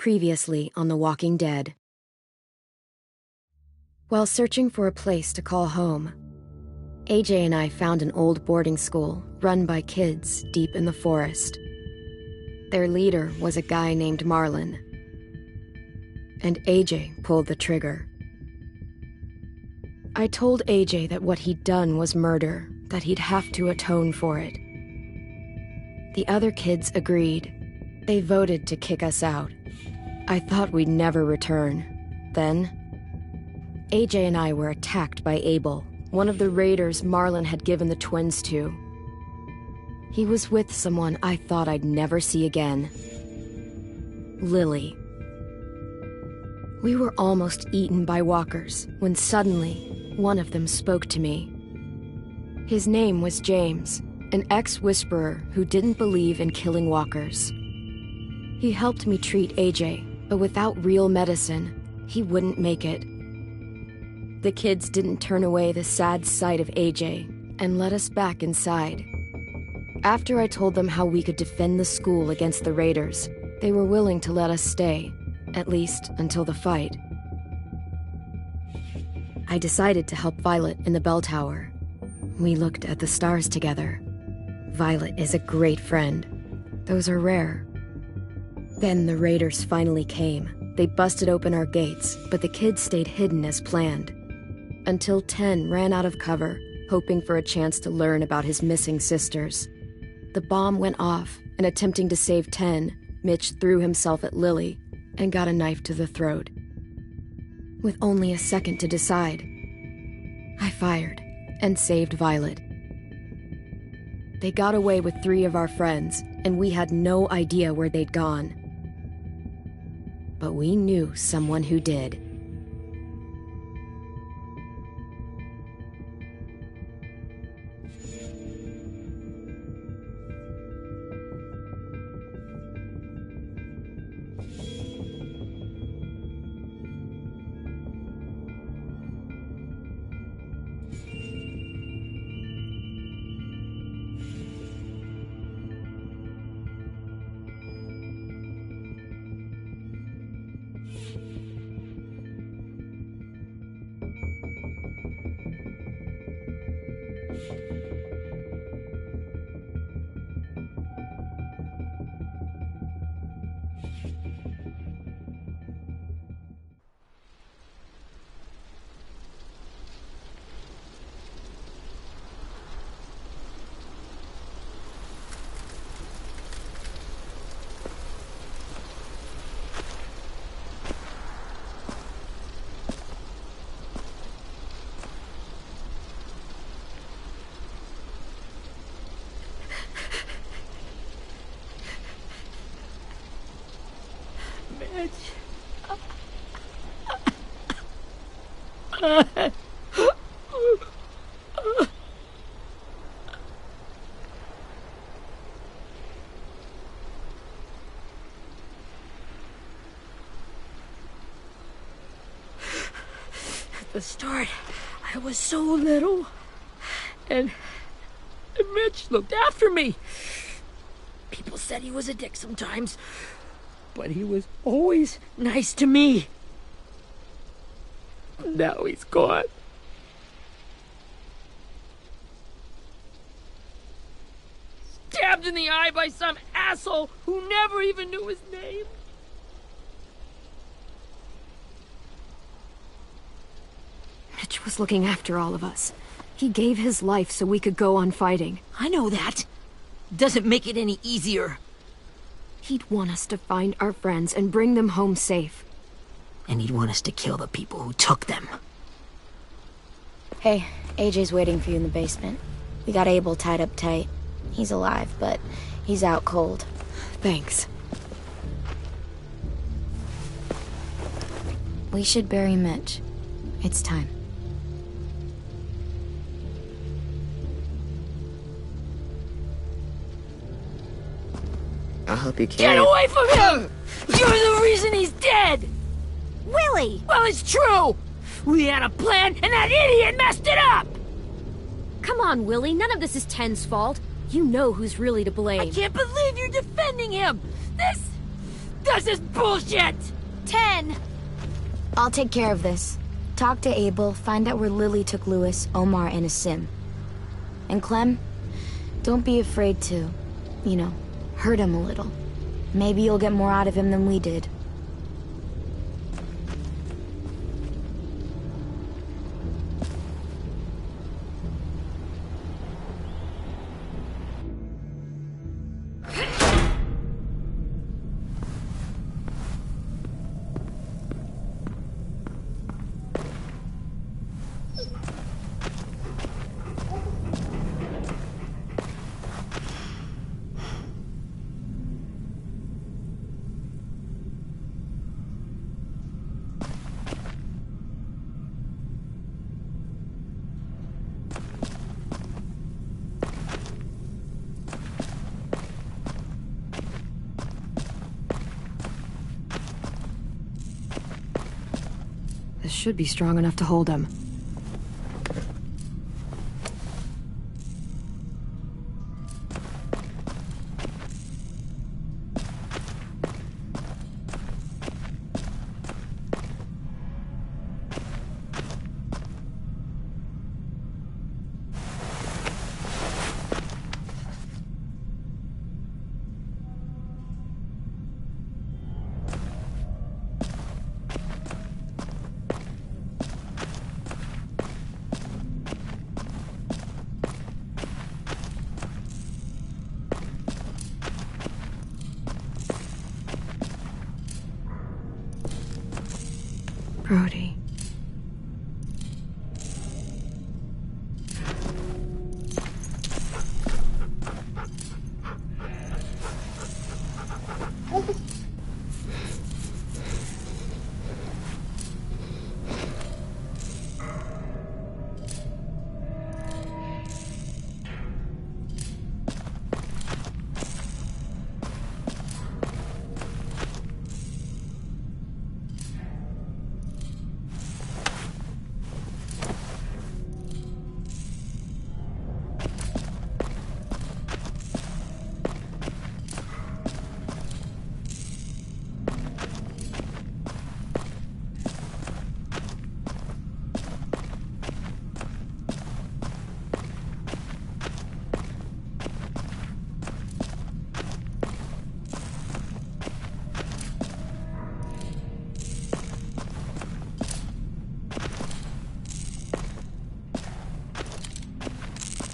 Previously on The Walking Dead. While searching for a place to call home, AJ and I found an old boarding school run by kids deep in the forest. Their leader was a guy named Marlon, and AJ pulled the trigger. I told AJ that what he'd done was murder, that he'd have to atone for it. The other kids agreed. They voted to kick us out. I thought we'd never return. Then, AJ and I were attacked by Abel, one of the raiders Marlon had given the twins to. He was with someone I thought I'd never see again. Lily. We were almost eaten by walkers when suddenly one of them spoke to me. His name was James, an ex-whisperer who didn't believe in killing walkers. He helped me treat AJ, but without real medicine, he wouldn't make it. The kids didn't turn away the sad sight of AJ and let us back inside. After I told them how we could defend the school against the raiders, they were willing to let us stay, at least until the fight. I decided to help Violet in the bell tower. We looked at the stars together. Violet is a great friend. Those are rare. Then the raiders finally came. They busted open our gates, but the kids stayed hidden as planned. Until 10 ran out of cover, hoping for a chance to learn about his missing sisters. The bomb went off, and attempting to save 10, Mitch threw himself at Lily and got a knife to the throat. With only a second to decide, I fired and saved Violet. They got away with 3 of our friends, and we had no idea where they'd gone. But we knew someone who did. At the start, I was so little, and Mitch looked after me. People said he was a dick sometimes, but he was always nice to me. Now he's gone. Stabbed in the eye by some asshole who never even knew his name. Mitch was looking after all of us. He gave his life so we could go on fighting. I know that. Doesn't make it any easier. He'd want us to find our friends and bring them home safe. And he'd want us to kill the people who took them. Hey, AJ's waiting for you in the basement. We got Abel tied up tight. He's alive, but he's out cold. Thanks. We should bury Mitch. It's time. I'll help you carry Get away from him! You're the reason he's dead! Willie! Well, it's true! We had a plan, and that idiot messed it up! Come on, Willie. None of this is Ten's fault. You know who's really to blame. I can't believe you're defending him! This does this bullshit? 10! I'll take care of this. Talk to Abel, find out where Lily took Lewis, Omar, and a sim. And Clem, don't be afraid to, hurt him a little. Maybe you'll get more out of him than we did. This should be strong enough to hold him. Brody.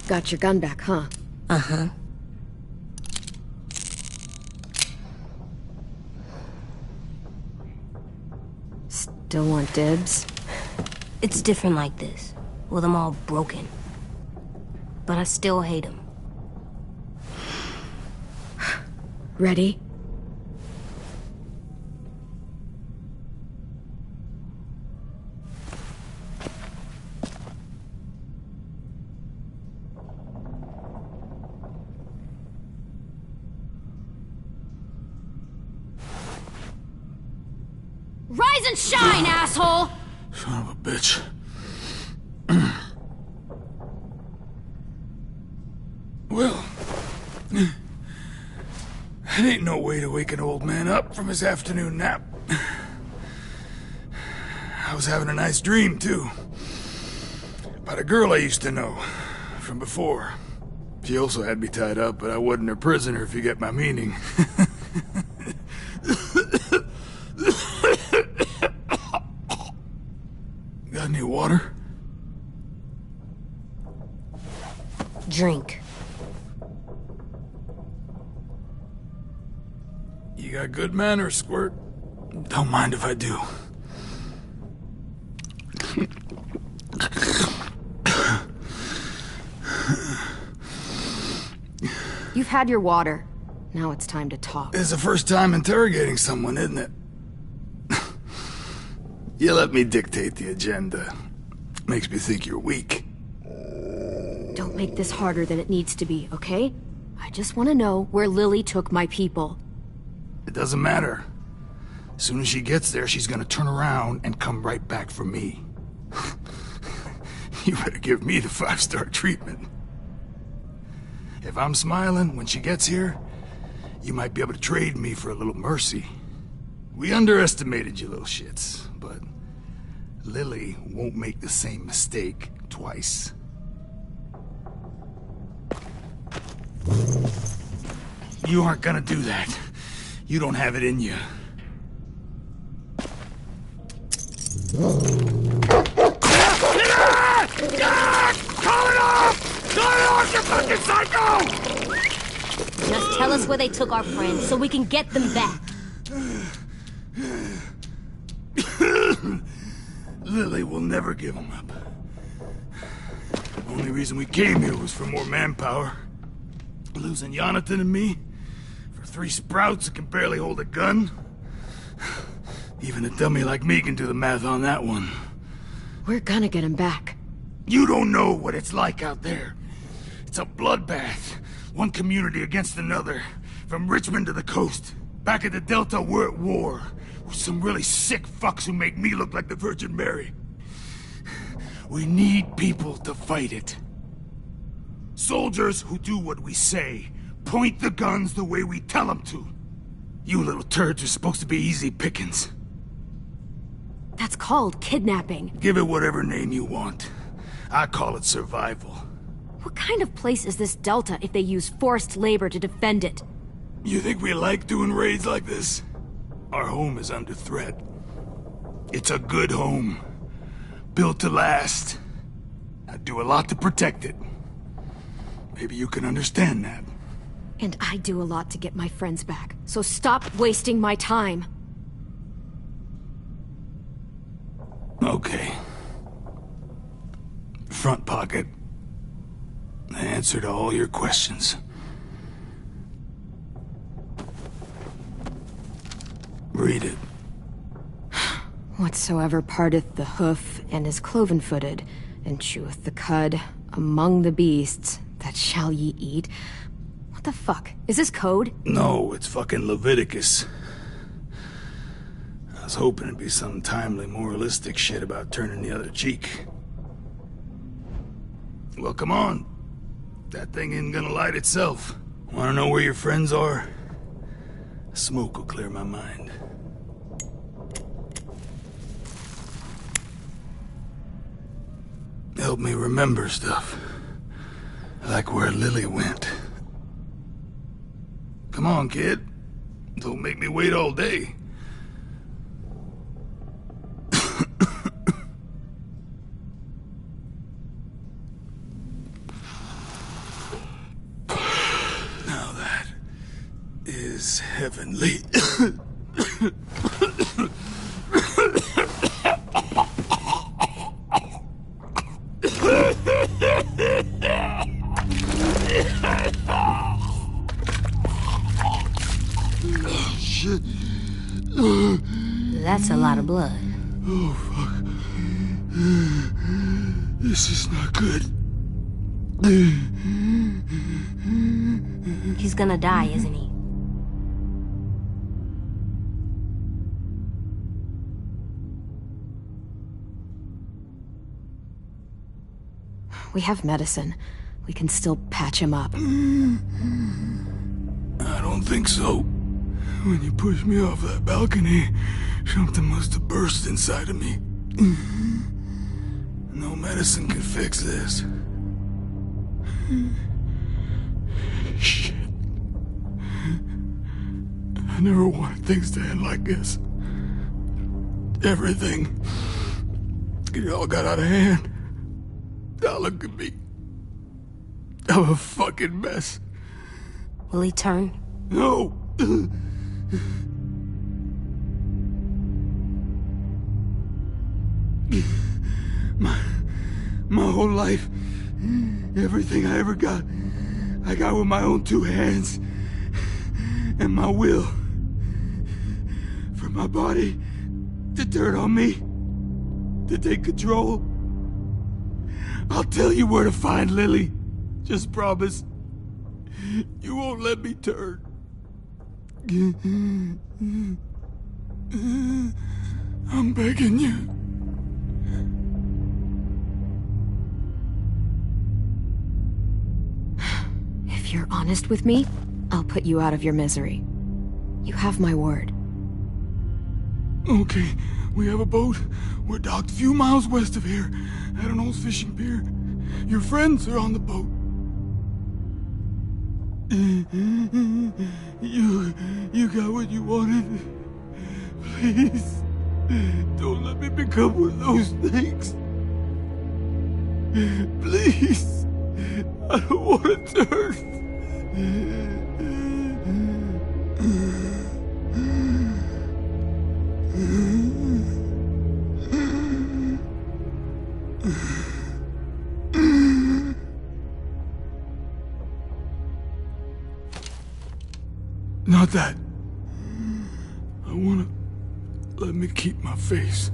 Got your gun back, huh? Uh-huh. Still want dibs? It's different like this, with them all broken. But I still hate them. Ready? Rise and shine, asshole! Son of a bitch. Well, that ain't no way to wake an old man up from his afternoon nap. I was having a nice dream, too. About a girl I used to know from before. She also had me tied up, but I wasn't her prisoner, if you get my meaning. Got any water? Drink. You got good manners, Squirt. Don't mind if I do. You've had your water. Now it's time to talk. It's the first time interrogating someone, isn't it? You let me dictate the agenda. Makes me think you're weak. Don't make this harder than it needs to be, okay? I just want to know where Lily took my people. It doesn't matter. As soon as she gets there, she's gonna turn around and come right back for me. You better give me the 5-star treatment. If I'm smiling when she gets here, you might be able to trade me for a little mercy. We underestimated you little shits, but Lily won't make the same mistake twice. You aren't gonna do that. You don't have it in you. Call it off! Call it off, you fucking psycho! Just tell us where they took our friends so we can get them back. Lily will never give them up. Only reason we came here was for more manpower. Losing Jonathan and me for 3 sprouts that can barely hold a gun. Even a dummy like me can do the math on that one. We're gonna get him back. You don't know what it's like out there. It's a bloodbath. One community against another. From Richmond to the coast. Back at the Delta, we're at war. With some really sick fucks who make me look like the Virgin Mary. We need people to fight it. Soldiers who do what we say. Point the guns the way we tell them to. You little turds are supposed to be easy pickings. That's called kidnapping. Give it whatever name you want. I call it survival. What kind of place is this Delta if they use forced labor to defend it? You think we like doing raids like this? Our home is under threat. It's a good home. Built to last. I do a lot to protect it. Maybe you can understand that. And I do a lot to get my friends back, so stop wasting my time. Okay. Front pocket. The answer to all your questions. Read it. Whatsoever parteth the hoof, and is cloven-footed, and cheweth the cud, among the beasts, that shall ye eat. What the fuck? Is this code? No, it's fucking Leviticus. I was hoping it'd be some timely, moralistic shit about turning the other cheek. Well, come on. That thing isn't gonna light itself. Wanna know where your friends are? Smoke will clear my mind. Help me remember stuff. Like where Lily went. Come on, kid. Don't make me wait all day. Now that is heavenly. Shit. That's a lot of blood. Oh, fuck. This is not good. He's gonna die, isn't he? We have medicine. We can still patch him up. I don't think so. When you pushed me off that balcony, something must have burst inside of me. No medicine can fix this. Shit. I never wanted things to end like this. Everything. It all got out of hand. Now look at me. I'm a fucking mess. Will he turn? No. My whole life, everything I ever got, I got with my own 2 hands and my will. For my body to turn on me, to take control. I'll tell you where to find Lily. Just promise. You won't let me turn. I'm begging you. If you're honest with me, I'll put you out of your misery. You have my word. Okay, we have a boat. We're docked a few miles west of here, at an old fishing pier. Your friends are on the boat. You got what you wanted. Please, don't let me become one of those things. Please, I don't want to turn. Not that. I wanna let me keep my face.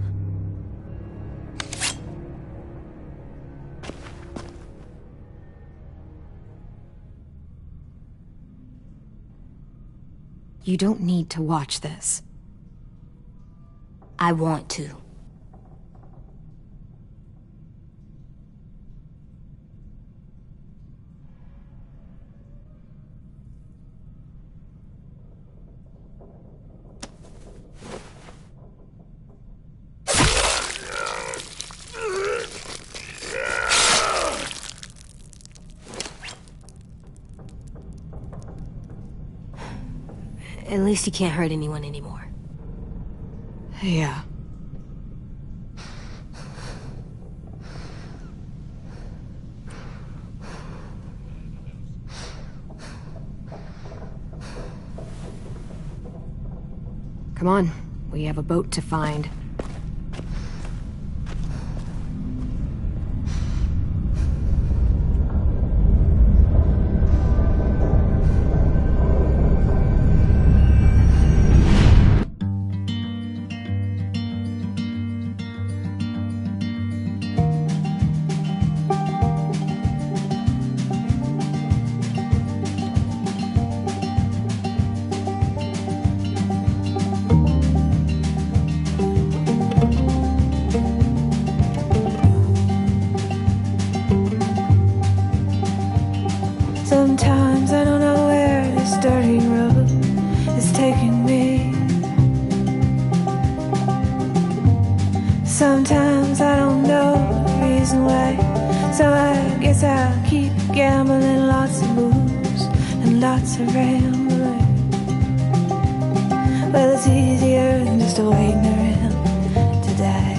You don't need to watch this. I want to. At least he can't hurt anyone anymore. Yeah. Come on, we have a boat to find. Sometimes I don't know where this dirty road is taking me. Sometimes I don't know the reason why, so I guess I'll keep gambling, lots of moves and lots of rambling. Well, it's easier than just waiting around to die.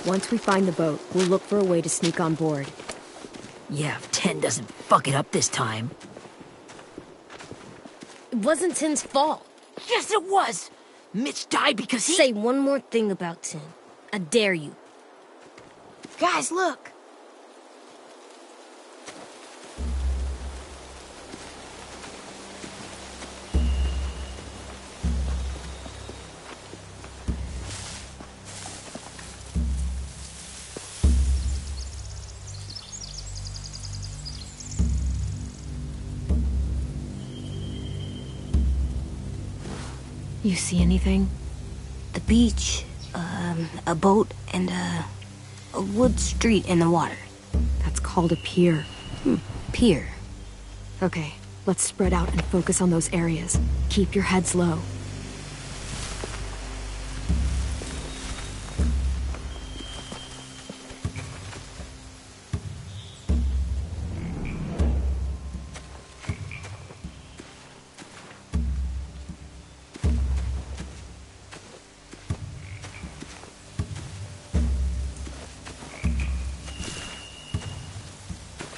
Once we find the boat, we'll look for a way to sneak on board. Yeah, if 10 doesn't fuck it up this time. It wasn't Tin's fault. Yes, it was! Mitch died because he... Say one more thing about Tin. I dare you. Guys, look! You see anything? The beach, a boat, and a wood street in the water. That's called a pier. Pier. Okay, let's spread out and focus on those areas. Keep your heads low.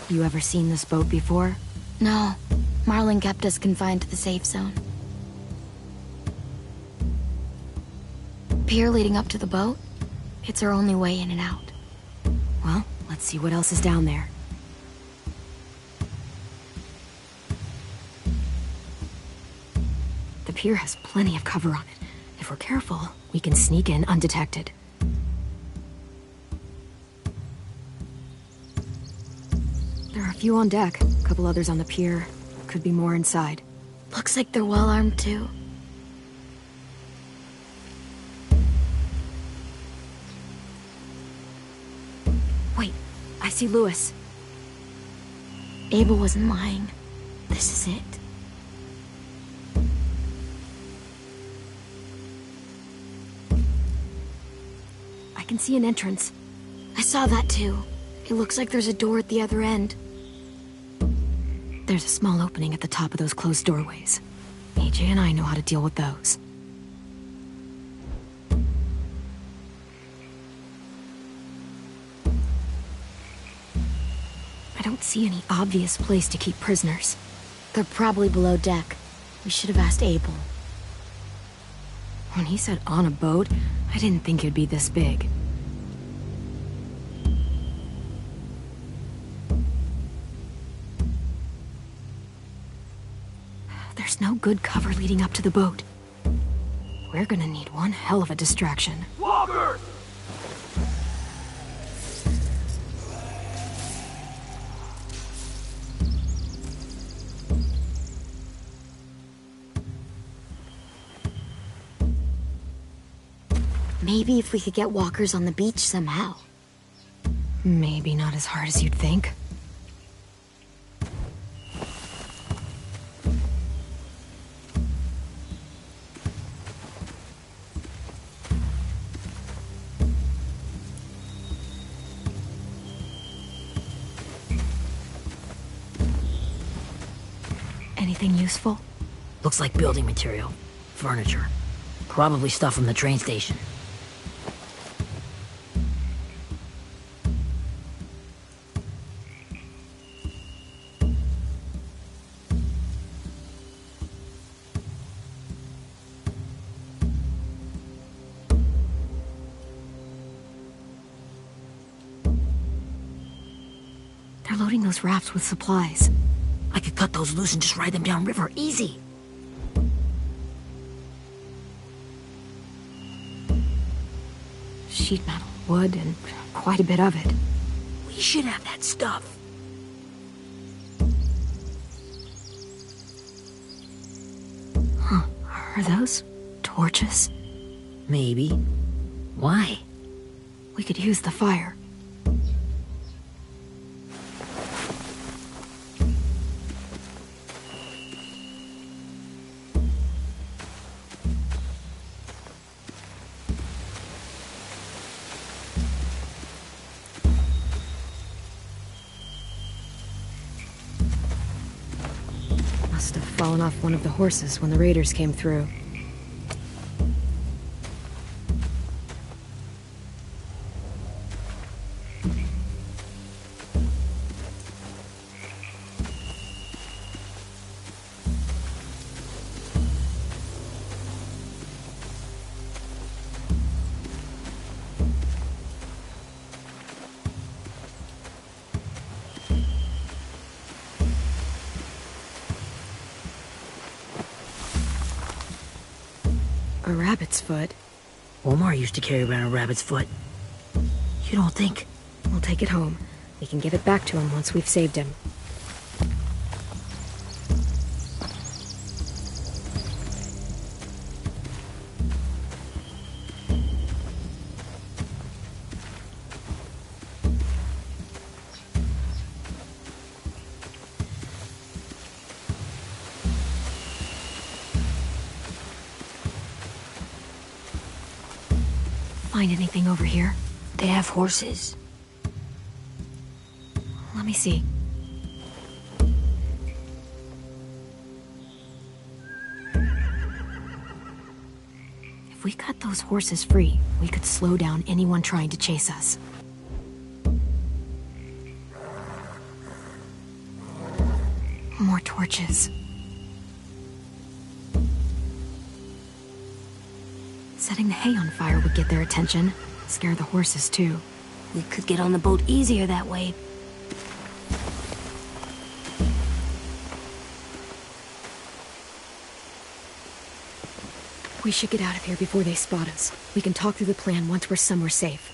You ever seen this boat before? No. Marlin kept us confined to the safe zone. Pier leading up to the boat? It's our only way in and out. Well, let's see what else is down there. The pier has plenty of cover on it. If we're careful, we can sneak in undetected. There are a few on deck, a couple others on the pier. Could be more inside. Looks like they're well armed too. Wait, I see Lewis. Abel wasn't lying. This is it. I can see an entrance. I saw that too. It looks like there's a door at the other end. There's a small opening at the top of those closed doorways. AJ and I know how to deal with those. I don't see any obvious place to keep prisoners. They're probably below deck. We should have asked Abel. When he said on a boat, I didn't think it'd be this big. There's no good cover leading up to the boat. We're gonna need one hell of a distraction. Walkers! Maybe if we could get walkers on the beach somehow. Maybe not as hard as you'd think. Anything useful? Looks like building material. Furniture. Probably stuff from the train station. They're loading those rafts with supplies. I could cut those loose and just ride them downriver. Easy. Sheet metal, wood, and quite a bit of it. We should have that stuff. Huh. Are those torches? Maybe. Why? We could use the fire. Must have fallen off one of the horses when the raiders came through. A rabbit's foot? Omar used to carry around a rabbit's foot. You don't think? We'll take it home. We can give it back to him once we've saved him. Find anything over here? They have horses. Let me see. If we cut those horses free, we could slow down anyone trying to chase us. more torches. Setting the hay on fire would get their attention. Scare the horses, too. We could get on the boat easier that way. We should get out of here before they spot us. We can talk through the plan once we're somewhere safe.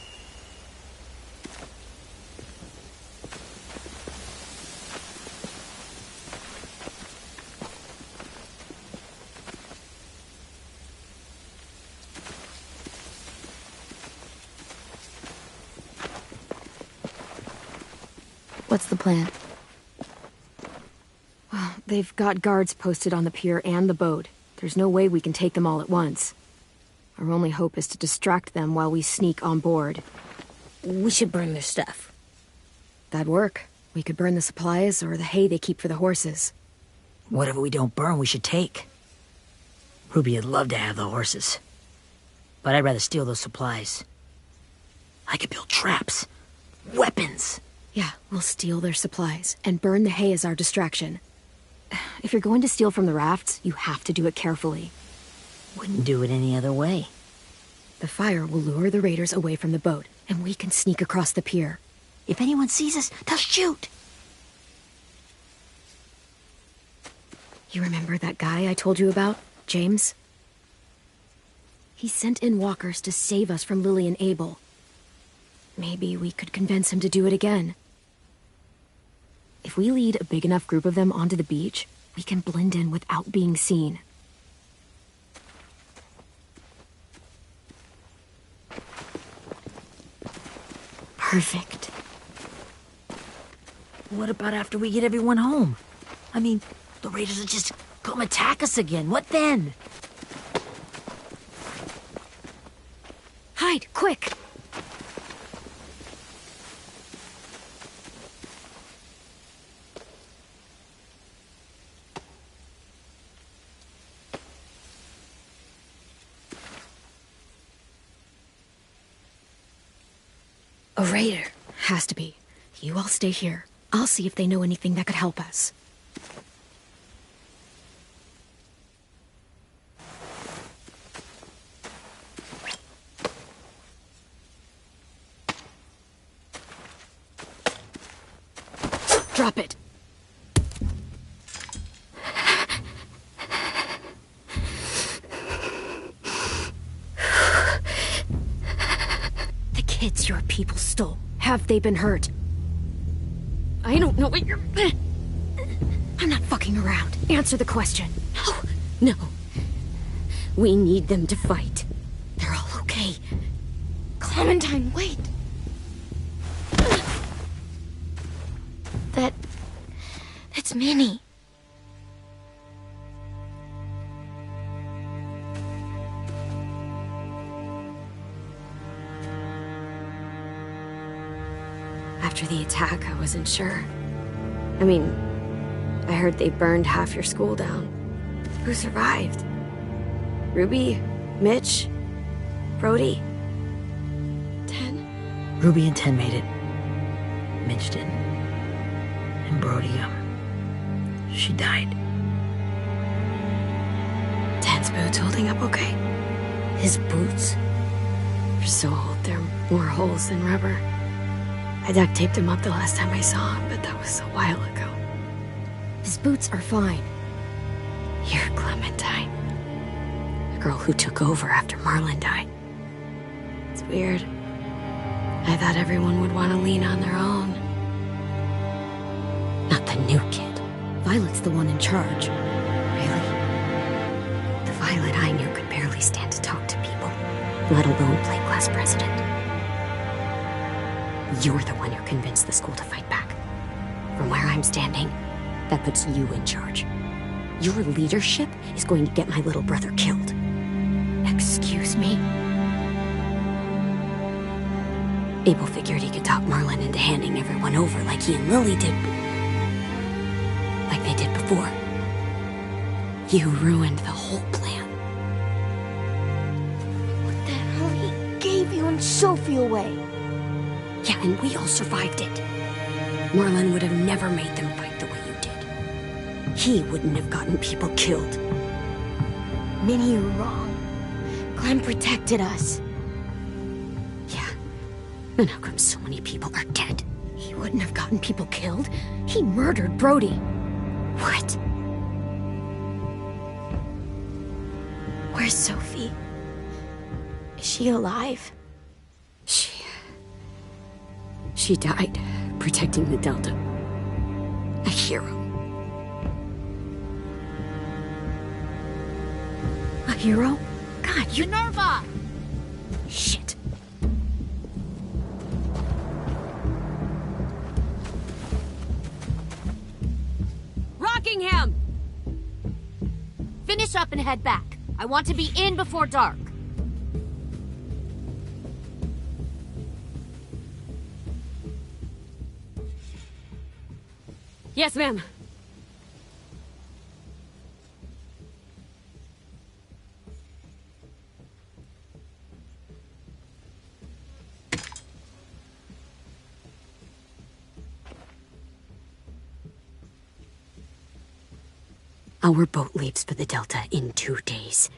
What's the plan? Well, they've got guards posted on the pier and the boat. There's no way we can take them all at once. Our only hope is to distract them while we sneak on board. We should burn their stuff. That'd work. We could burn the supplies or the hay they keep for the horses. Whatever we don't burn, we should take. Ruby would love to have the horses. But I'd rather steal those supplies. I could build traps. Weapons. Yeah, we'll steal their supplies and burn the hay as our distraction. If you're going to steal from the rafts, you have to do it carefully. Wouldn't do it any other way. The fire will lure the raiders away from the boat, and we can sneak across the pier. If anyone sees us, they'll shoot. You remember that guy I told you about, James? He sent in walkers to save us from Lily and Abel. Maybe we could convince him to do it again. If we lead a big enough group of them onto the beach, we can blend in without being seen. Perfect. What about after we get everyone home? I mean, the raiders will just come attack us again. What then? Hide, quick! A raider. Has to be. You all stay here. I'll see if they know anything that could help us. Drop it. Kids your people stole. Have they been hurt? I don't know what you're... I'm not fucking around. Answer the question. No. We need them to fight. They're all okay. Clementine, wait. That's Minnie. After the attack, I wasn't sure. I mean, I heard they burned half your school down. Who survived? Ruby? Mitch? Brody? 10? Ruby and 10 made it. Mitch didn't. And Brody, she died. 10's boots holding up okay? His boots? They're so old, there are more holes than rubber. I duct taped him up the last time I saw him, but that was a while ago. His boots are fine. You're Clementine. The girl who took over after Marlon died. It's weird. I thought everyone would want to lean on their own. Not the new kid. Violet's the one in charge. Really? The Violet I knew could barely stand to talk to people, let alone play class president. You're the one who convinced the school to fight back. From where I'm standing, that puts you in charge. Your leadership is going to get my little brother killed. Excuse me? Abel figured he could talk Marlon into handing everyone over like he and Lily did. Like they did before. You ruined the whole plan. What the hell? He gave you and Sophie away. Yeah, and we all survived it. Marlon would have never made them fight the way you did. he wouldn't have gotten people killed. Minnie, you're wrong. Clem protected us. Yeah. And how come so many people are dead? He wouldn't have gotten people killed. He murdered Brody. What? Where's Sophie? Is she alive? She died protecting the Delta. A hero. A hero? God, you... Minerva! Shit. Rockingham! Finish up and head back. I want to be in before dark. Yes, ma'am. Our boat leaves for the Delta in 2 days.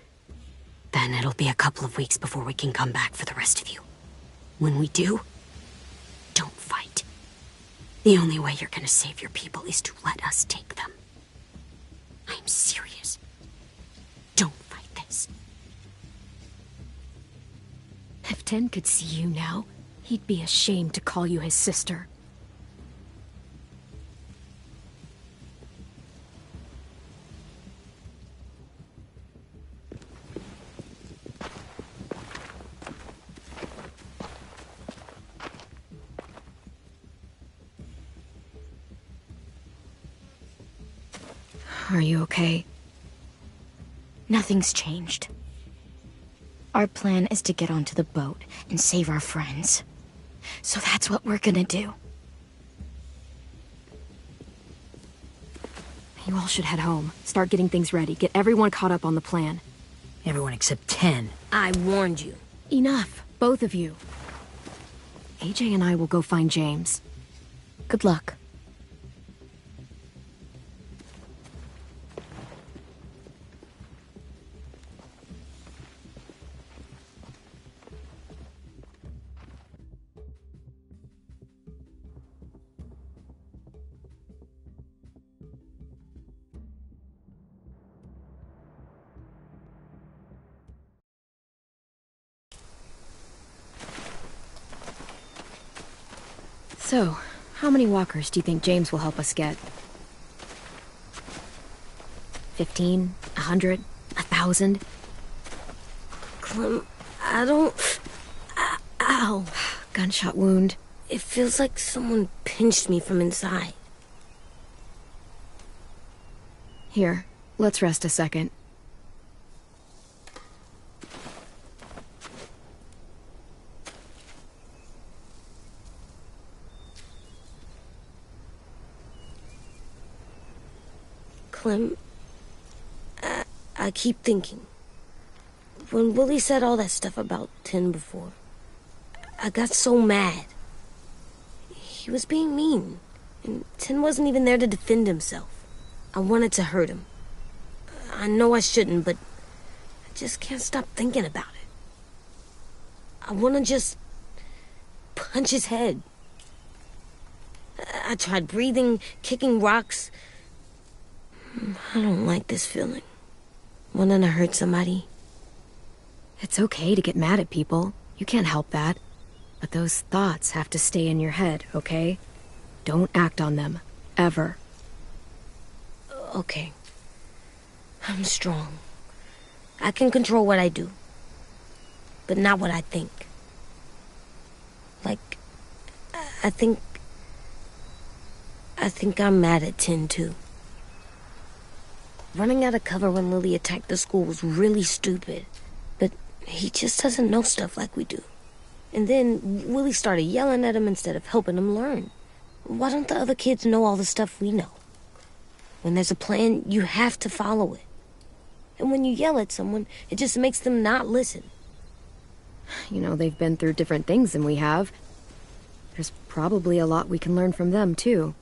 Then it'll be a couple of weeks before we can come back for the rest of you. When we do, don't fight. The only way you're gonna save your people is to let us take them. I'm serious. Don't fight this. If Ten could see you now, he'd be ashamed to call you his sister. Are you okay? Nothing's changed. Our plan is to get onto the boat and save our friends. So that's what we're gonna do. You all should head home. Start getting things ready. Get everyone caught up on the plan. Everyone except 10. I warned you. Enough, both of you. AJ and I will go find James. Good luck. So, how many walkers do you think James will help us get? 15? 100? 1,000? Clem, I don't... Ow. Gunshot wound. It feels like someone pinched me from inside. Here, let's rest a second. Clem, I keep thinking. When Willie said all that stuff about 10 before, I got so mad. He was being mean, and 10 wasn't even there to defend himself. I wanted to hurt him. I know I shouldn't, but I just can't stop thinking about it. I want to just punch his head. I tried breathing, kicking rocks. I don't like this feeling. Wanting to hurt somebody. It's okay to get mad at people. You can't help that. But those thoughts have to stay in your head, okay? Don't act on them. Ever. Okay. I'm strong. I can control what I do. But not what I think. Like, I think I'm mad at 10 too. Running out of cover when Lily attacked the school was really stupid. But he just doesn't know stuff like we do. And then Willie started yelling at him instead of helping him learn. Why don't the other kids know all the stuff we know? When there's a plan, you have to follow it. And when you yell at someone, it just makes them not listen. You know, they've been through different things than we have. There's probably a lot we can learn from them, too.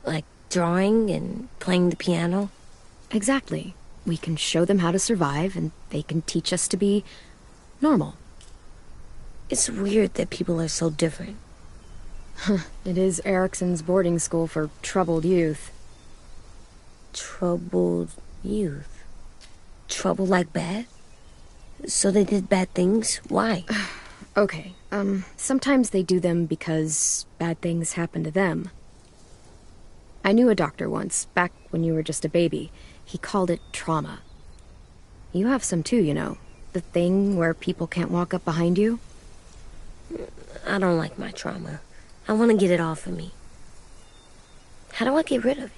Like drawing and playing the piano? Exactly. We can show them how to survive, and they can teach us to be normal. It's weird that people are so different. It is Erickson's boarding school for troubled youth. Troubled youth? Trouble like bad? So they did bad things? Why? Okay, sometimes they do them because bad things happen to them. I knew a doctor once, back when you were just a baby. He called it trauma. You have some too, you know. The thing where people can't walk up behind you. I don't like my trauma. I want to get it off of me. How do I get rid of it?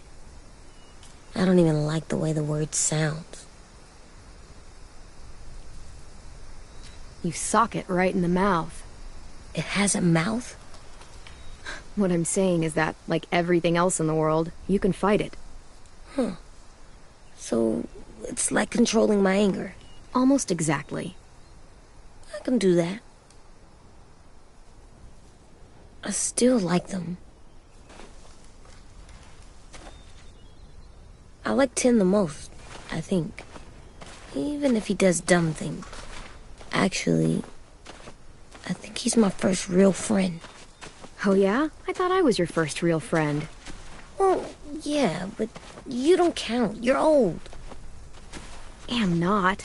I don't even like the way the word sounds. You sock it right in the mouth. It has a mouth? What I'm saying is that, like everything else in the world, you can fight it. Huh. So, it's like controlling my anger. Almost exactly. I can do that. I still like them. I like Tin the most, I think. Even if he does dumb things. Actually, I think he's my first real friend. Oh yeah? I thought I was your first real friend. Well, yeah, but you don't count. You're old. Am not.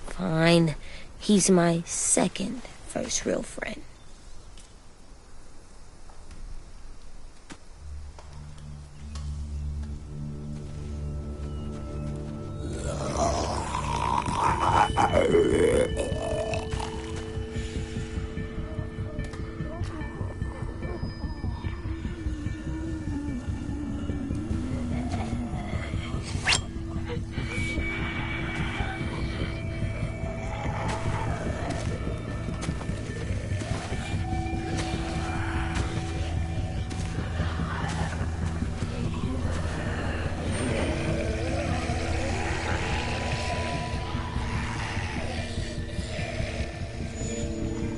Fine. He's my second first real friend.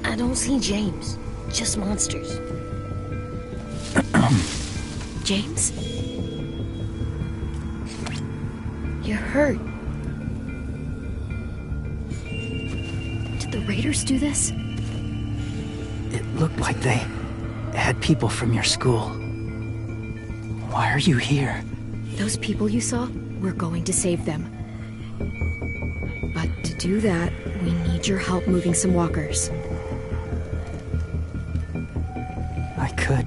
I don't see James. Just monsters. James? You're hurt. Did the raiders do this? It looked like they had people from your school. Why are you here? Those people you saw? We're going to save them. But to do that, we need your help moving some walkers. I could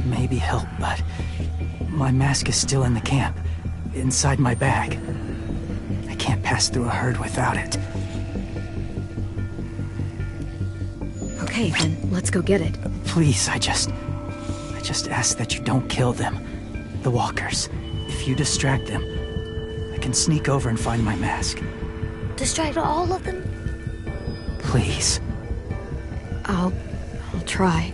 maybe help, but my mask is still in the camp, inside my bag. I can't pass through a herd without it. Okay, then let's go get it. Please, I just ask that you don't kill them. The walkers. If you distract them, I can sneak over and find my mask. Distract all of them? Please. I'll try.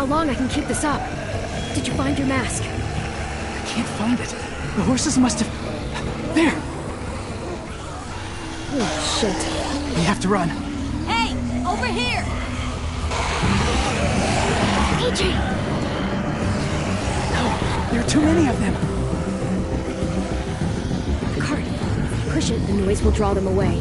how long I can keep this up. Did you find your mask? I can't find it. The horses must have... There! Oh, shit. We have to run. Hey, over here! AJ! No, there are too many of them. The cart. Push it, the noise will draw them away.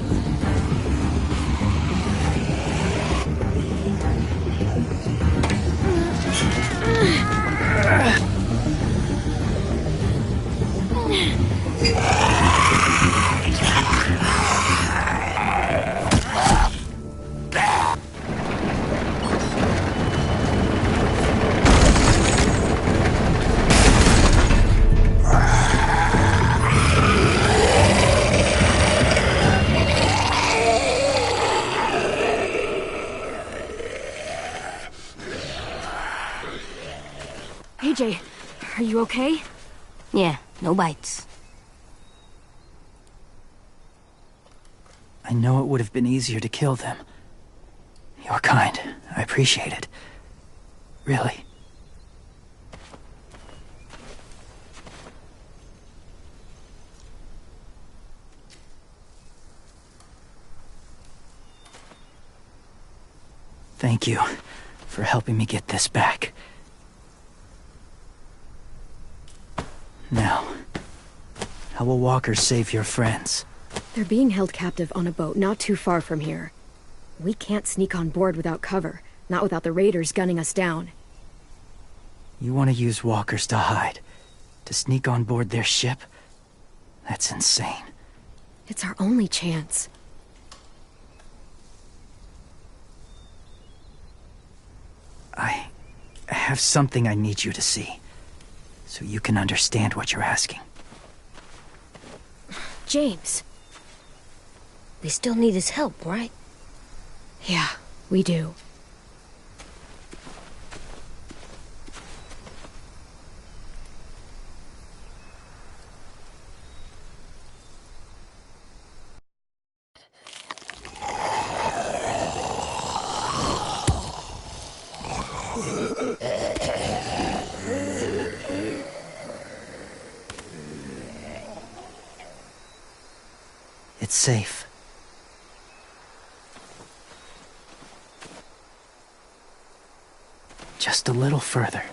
AJ, are you okay? Yeah, no bites. I know it would have been easier to kill them. You're kind. I appreciate it. Really. Thank you for helping me get this back. Now, how will walkers save your friends? They're being held captive on a boat not too far from here. We can't sneak on board without cover, not without the raiders gunning us down. You want to use walkers to hide? To sneak on board their ship? That's insane. It's our only chance. I have something I need you to see, so you can understand what you're asking. James. They still need his help, right? Yeah, we do. It's safe. Just a little further.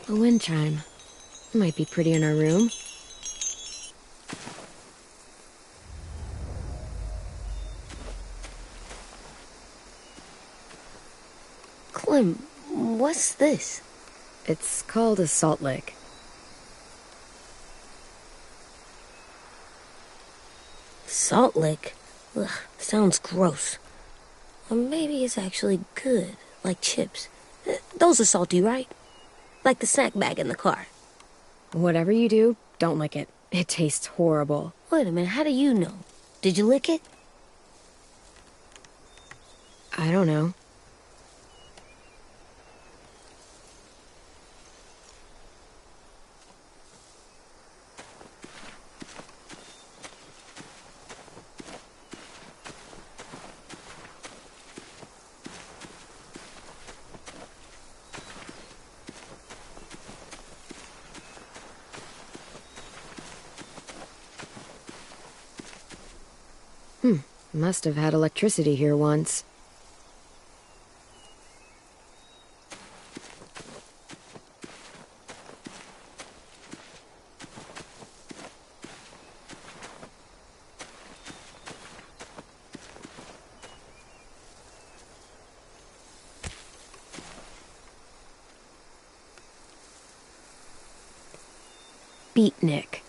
A wind chime. Might be pretty in our room. Clem, what's this? It's called a salt lick. Salt lick? Ugh, sounds gross. Or maybe it's actually good, like chips. Those are salty, right? Like the snack bag in the car. Whatever you do, don't lick it. It tastes horrible. Wait a minute, how do you know? Did you lick it? I don't know. Must have had electricity here once. beatnik.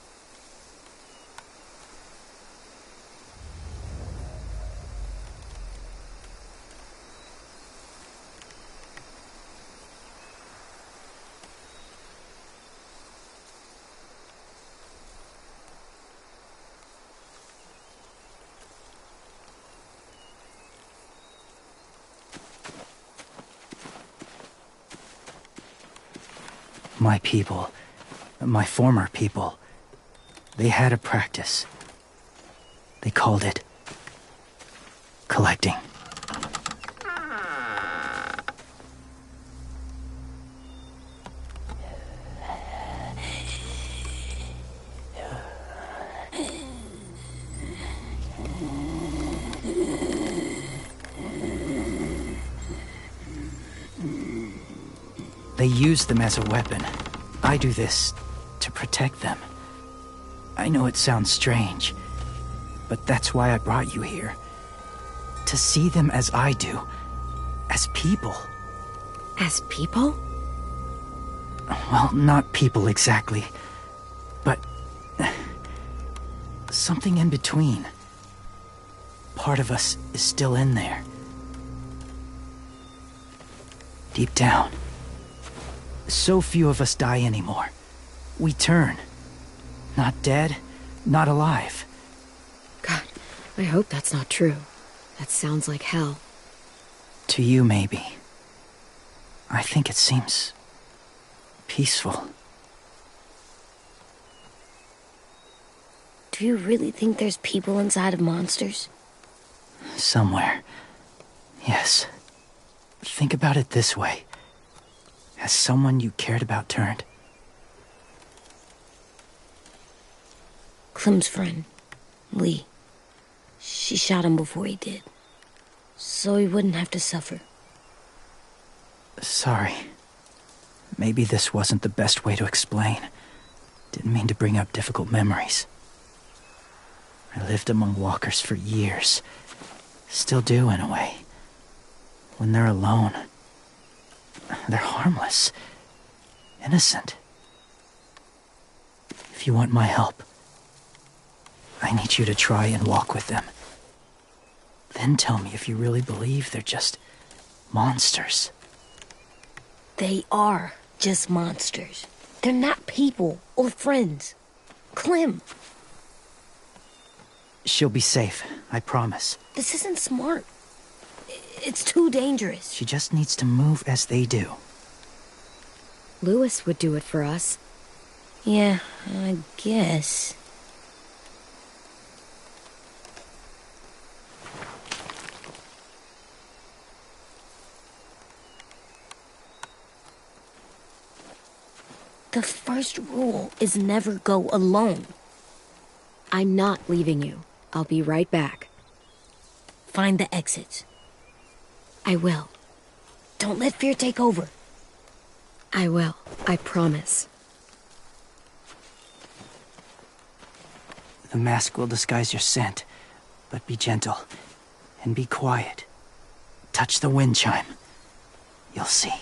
My people, my former people, they had a practice. They called it collecting. They use them as a weapon. I do this to protect them. I know it sounds strange, but that's why I brought you here. To see them as I do. As people. As people? Well, not people exactly, but something in between. Part of us is still in there. Deep down. So few of us die anymore. We turn. Not dead, not alive. God, I hope that's not true. That sounds like hell. To you, maybe. I think it seems peaceful. Do you really think there's people inside of monsters? Somewhere. Yes. Think about it this way. Has someone you cared about turned? Clem's friend, Lee. She shot him before he did. So he wouldn't have to suffer. Sorry. Maybe this wasn't the best way to explain. Didn't mean to bring up difficult memories. I lived among walkers for years. Still do, in a way. When they're alone, they're harmless. Innocent. If you want my help, I need you to try and walk with them. Then tell me if you really believe they're just monsters. They are just monsters. They're not people or friends. Clem, She'll be safe, I promise. this isn't smart. It's too dangerous. She just needs to move as they do. Lewis would do it for us. Yeah, I guess. The first rule is never go alone. I'm not leaving you. I'll be right back. Find the exits. I will. Don't let fear take over. I will. I promise. The mask will disguise your scent, but be gentle and be quiet. Touch the wind chime. You'll see.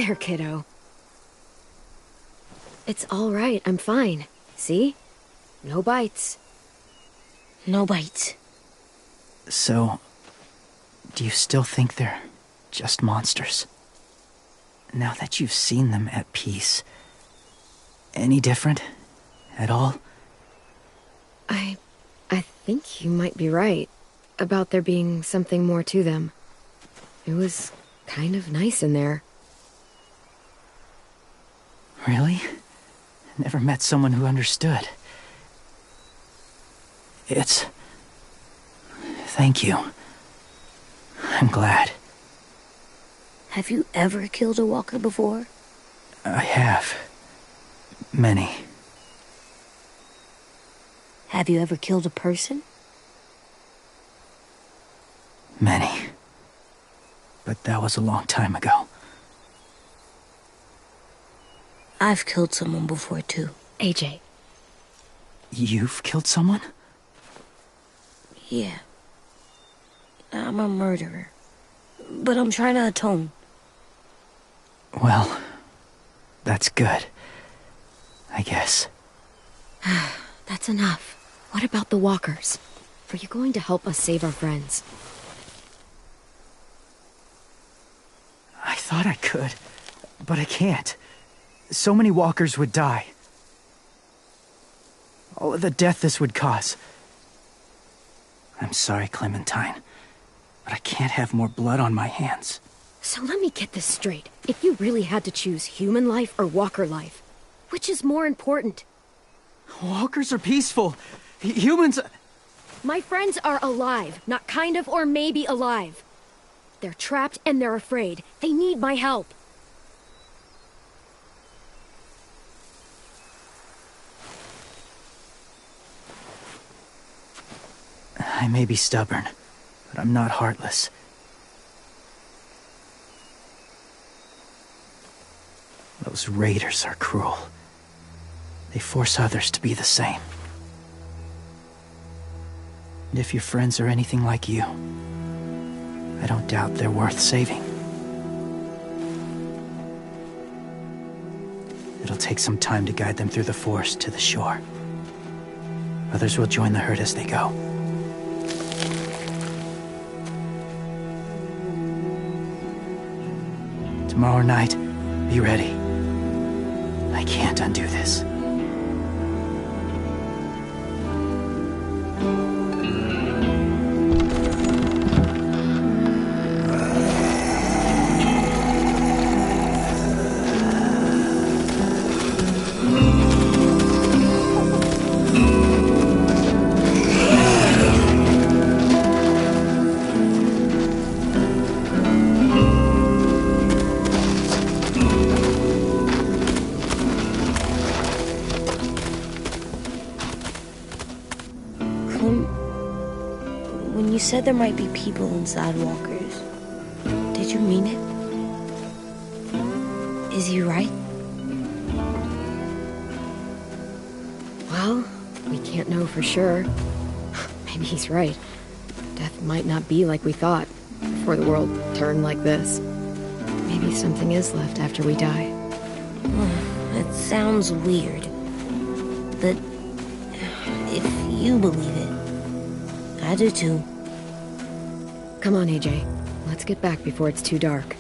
there, kiddo. It's all right. I'm fine. See? No bites. No bites. So, do you still think they're just monsters? Now that you've seen them at peace, any different at all? I think you might be right about there being something more to them. It was kind of nice in there. Really? Never met someone who understood. Thank you. I'm glad. Have you ever killed a walker before? I have. Many. Have you ever killed a person? Many. But that was a long time ago. I've killed someone before, too. AJ. You've killed someone? Yeah. I'm a murderer. But I'm trying to atone. Well, that's good. I guess. That's enough. What about the walkers? Are you going to help us save our friends? I thought I could, but I can't. So many walkers would die. All of the death this would cause. I'm sorry, Clementine, but I can't have more blood on my hands. So let me get this straight. If you really had to choose human life or walker life, which is more important? Walkers are peaceful. Humans... My friends are alive, not kind of or maybe alive. They're trapped and they're afraid. They need my help. I may be stubborn, but I'm not heartless. Those raiders are cruel. They force others to be the same. And if your friends are anything like you, I don't doubt they're worth saving. It'll take some time to guide them through the forest to the shore. Others will join the herd as they go. Tomorrow night, be ready. I can't undo this. When you said there might be people inside walkers, did you mean it? Is he right? Well, we can't know for sure. Maybe he's right. Death might not be like we thought before the world turned like this. Maybe something is left after we die. It sounds weird. But if you believe it, I do too. Come on, AJ. Let's get back before it's too dark.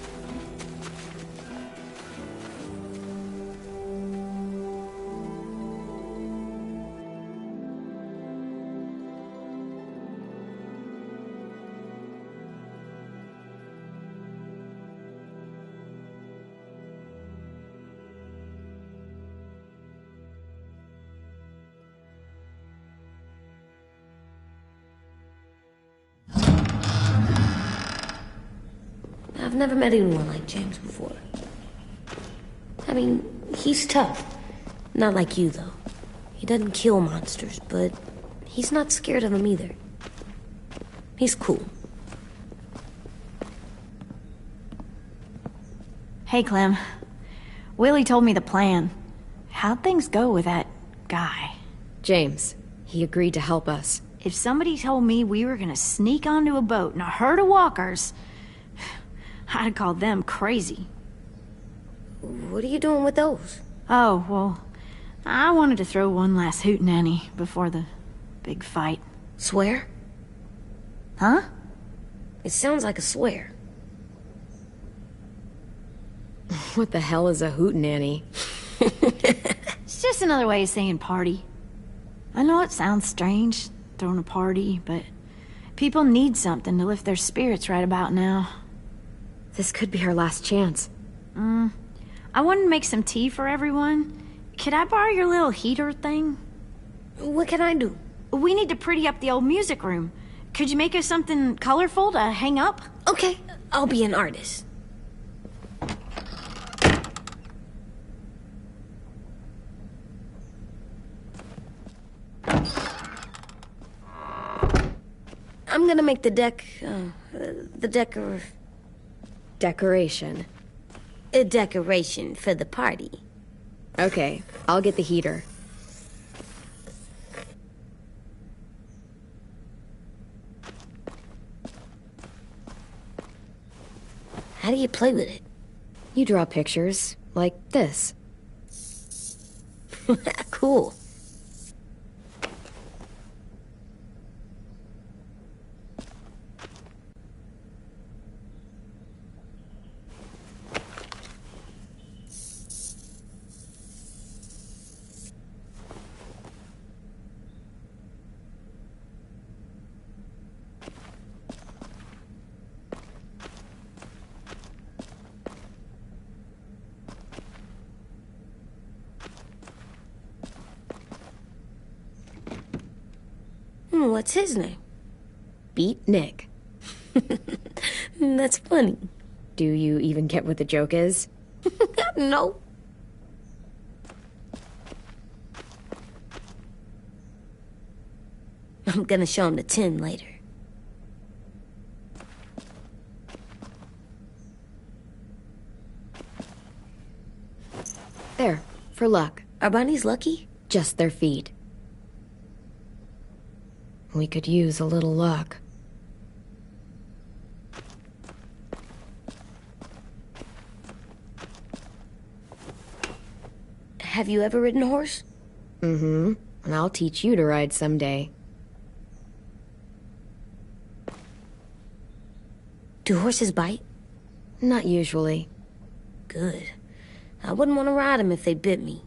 I've never met anyone like James before. I mean, he's tough. Not like you, though. He doesn't kill monsters, but he's not scared of them either. He's cool. Hey, Clem. Willie told me the plan. How'd things go with that guy? James, he agreed to help us. If somebody told me we were gonna sneak onto a boat and a herd of walkers, I'd call them crazy. What are you doing with those? Oh, well, I wanted to throw one last hootenanny before the big fight. Swear? Huh? It sounds like a swear. What the hell is a hootenanny? It's just another way of saying party. I know it sounds strange, throwing a party, but people need something to lift their spirits right about now. This could be our last chance. I wanted to make some tea for everyone. Could I borrow your little heater thing? What can I do? We need to pretty up the old music room. Could you make us something colorful to hang up? Okay, I'll be an artist. I'm gonna make the Decoration. a decoration for the party. Okay, I'll get the heater. How do you play with it? You draw pictures, like this. Cool. What's his name? Beat Nick. That's funny. Do you even get what the joke is? No. I'm gonna show him the tin later. There, for luck. Are bunnies lucky? Just their feet. We could use a little luck. Have you ever ridden a horse? Mm-hmm. And I'll teach you to ride someday. Do horses bite? Not usually. Good. I wouldn't want to ride them if they bit me.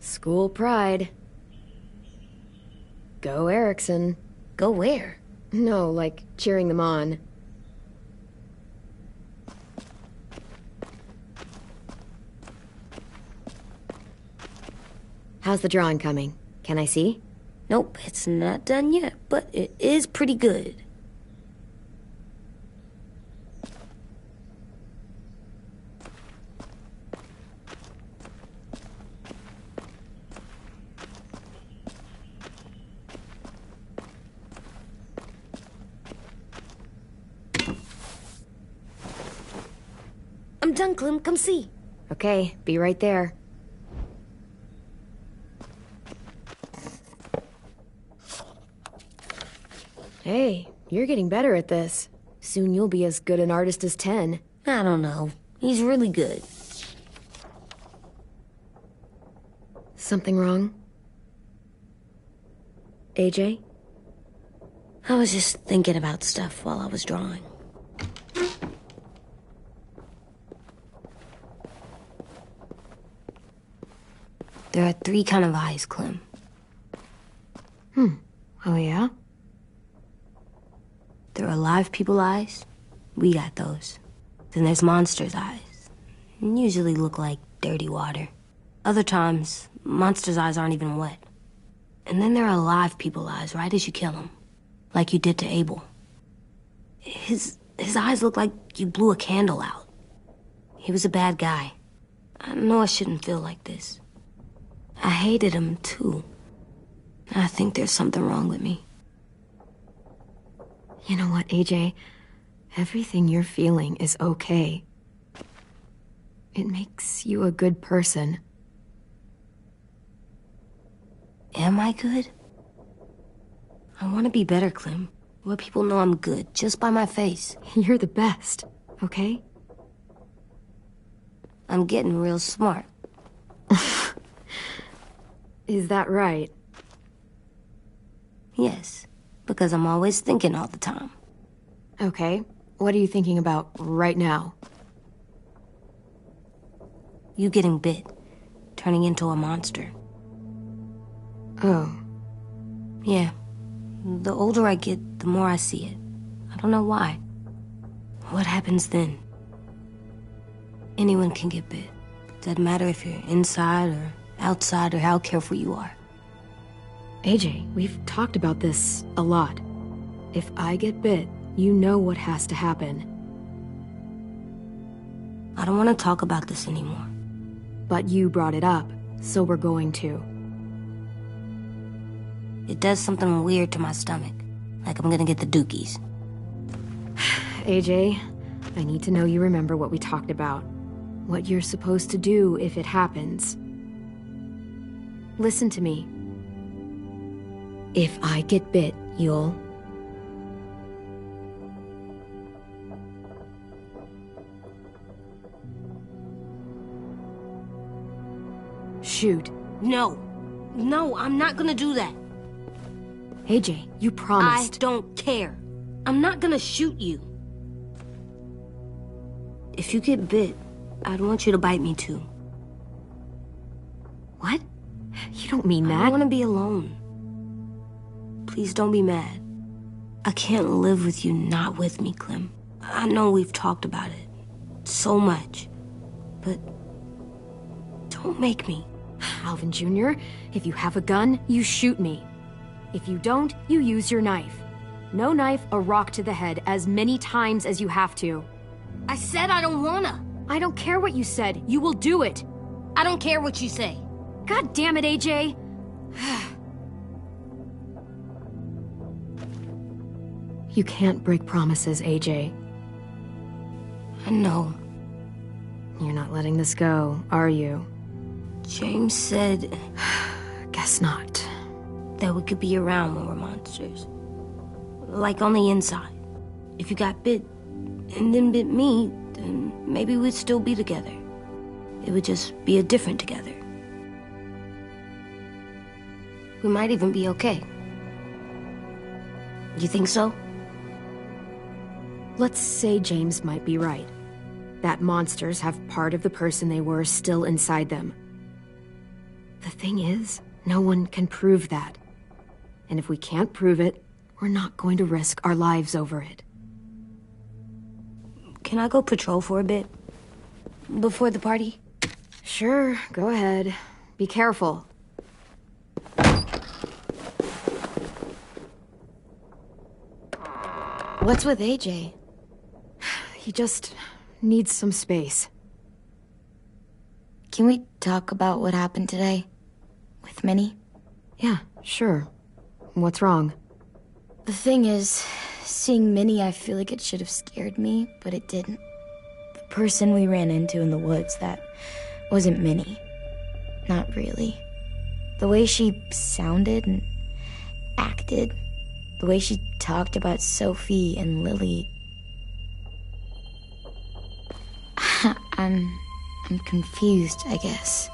School pride. Go Erickson. Go where? No, like cheering them on. How's the drawing coming? Can I see? Nope, it's not done yet, but it is pretty good. I'm done, Clem. Come see. Okay, be right there. Hey, you're getting better at this. Soon you'll be as good an artist as 10. I don't know. He's really good. Something wrong? AJ? I was just thinking about stuff while I was drawing. There are 3 kind of eyes, Clem. Oh yeah? There are live people eyes. We got those. Then there's monsters' eyes. Usually look like dirty water. Other times, monsters' eyes aren't even wet. And then there are live people eyes right as you kill them. Like you did to Abel. His eyes look like you blew a candle out. He was a bad guy. I know I shouldn't feel like this. I hated him, too. I think there's something wrong with me. You know what, AJ? Everything you're feeling is okay. It makes you a good person. Am I good? I want to be better, Clem. Let people know I'm good, just by my face. You're the best, okay? I'm getting real smart. Is that right? Yes, because I'm always thinking all the time. Okay, what are you thinking about right now? You getting bit, turning into a monster. Oh. Yeah. The older I get, the more I see it. I don't know why. What happens then? Anyone can get bit. Doesn't matter if you're inside or outside or how careful you are. AJ, we've talked about this a lot. If I get bit, you know what has to happen. I don't want to talk about this anymore. But you brought it up, so we're going to. It does something weird to my stomach. Like I'm gonna get the dookies. AJ, I need to know you remember what we talked about. What you're supposed to do if it happens. Listen to me. If I get bit, you'll... Shoot. No. No, I'm not gonna do that. AJ, you promised. I don't care. I'm not gonna shoot you. If you get bit, I'd want you to bite me too. What? You don't mean that. I want to be alone. Please don't be mad. I can't live with you not with me, Clem. I know we've talked about it so much, but don't make me. Alvin Jr., if you have a gun, you shoot me. If you don't, you use your knife. No knife, a rock to the head as many times as you have to. I said I don't wanna. I don't care what you said. You will do it. I don't care what you say. God damn it, AJ. You can't break promises, AJ. I know. You're not letting this go, are you? James said... Guess not. That we could be around when we're monsters. Like on the inside. If you got bit and then bit me, then maybe we'd still be together. It would just be a different together. We might even be okay. You think so? Let's say James might be right. That monsters have part of the person they were still inside them. The thing is, no one can prove that. And if we can't prove it, we're not going to risk our lives over it. Can I go patrol for a bit? Before the party? Sure, go ahead. Be careful. What's with AJ? He just needs some space. Can we talk about what happened today? With Minnie? Yeah, sure. What's wrong? The thing is, seeing Minnie, I feel like it should have scared me, but it didn't. The person we ran into in the woods, that wasn't Minnie. Not really. The way she sounded and acted, the way she talked about Sophie and Lily... I'm confused, I guess.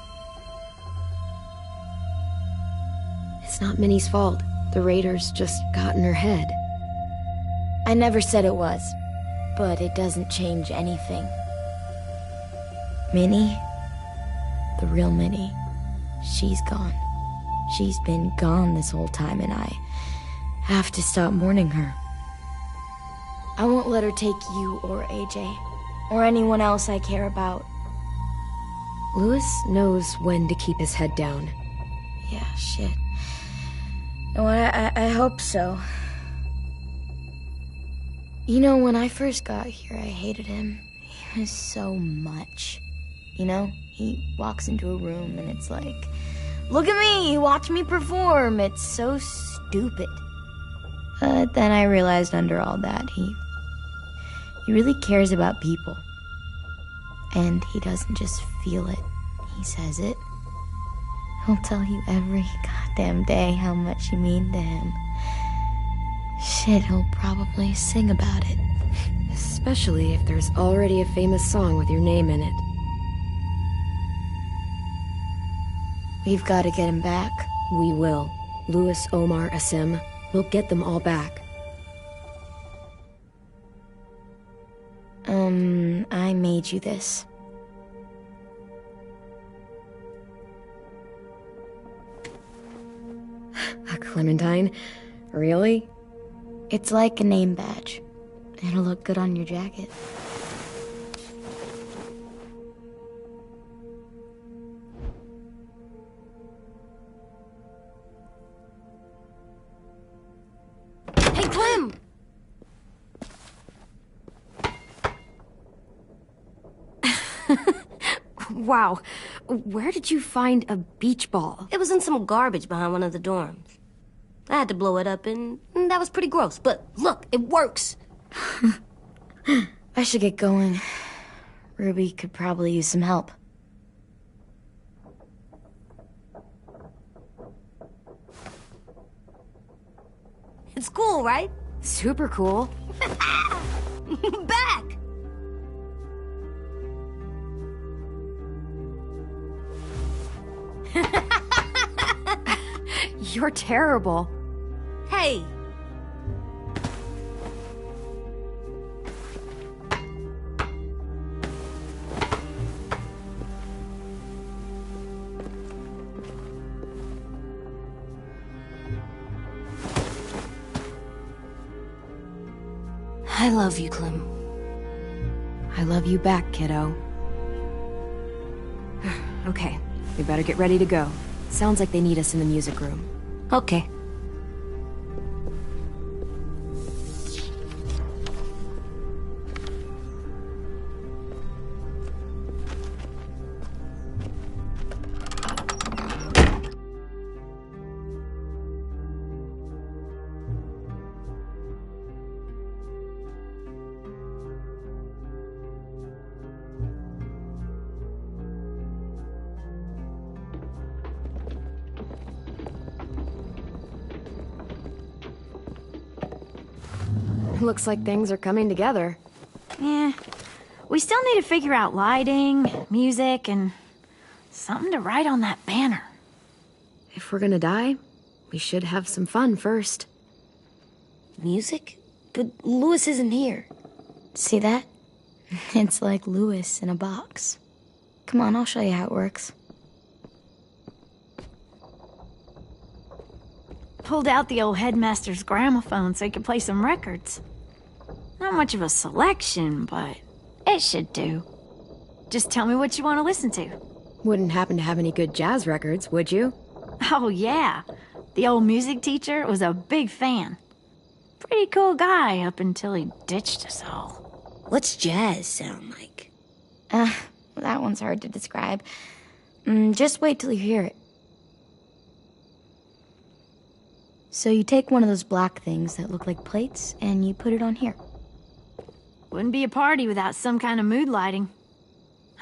It's not Minnie's fault. The raiders just got in her head. I never said it was, but it doesn't change anything. Minnie, the real Minnie, she's gone. She's been gone this whole time, and I have to stop mourning her. I won't let her take you or AJ, or anyone else I care about. Louis knows when to keep his head down. Yeah, shit. No, I hope so. You know, when I first got here, I hated him. He was so much. You know, he walks into a room and it's like, look at me, watch me perform. It's so stupid. But then I realized under all that, he really cares about people. And he doesn't just feel it, he says it. He'll tell you every goddamn day how much you mean to him. Shit, he'll probably sing about it. Especially if there's already a famous song with your name in it. We've got to get him back. We will. Louis, Omar, Asim. We'll get them all back. I made you this. A Clementine? Really? It's like a name badge. It'll look good on your jacket. Hey, Clem! Wow. Where did you find a beach ball? It was in some garbage behind one of the dorms. I had to blow it up, and that was pretty gross. But look, it works. I should get going. Ruby could probably use some help. It's cool, right? Super cool. Back! You're terrible. Hey! I love you, Clem. I love you back, kiddo. Okay, we better get ready to go. Sounds like they need us in the music room. Okay. Looks like things are coming together. Yeah. We still need to figure out lighting, music, and something to write on that banner. If we're gonna die, we should have some fun first. Music? But Louis isn't here. See that? It's like Louis in a box. Come on, I'll show you how it works. Pulled out the old headmaster's gramophone so he could play some records. Not much of a selection, but it should do. Just tell me what you want to listen to. Wouldn't happen to have any good jazz records, would you? Oh, yeah. The old music teacher was a big fan. Pretty cool guy up until he ditched us all. What's jazz sound like? That one's hard to describe. Just wait till you hear it. So you take one of those black things that look like plates, and you put it on here. Wouldn't be a party without some kind of mood lighting.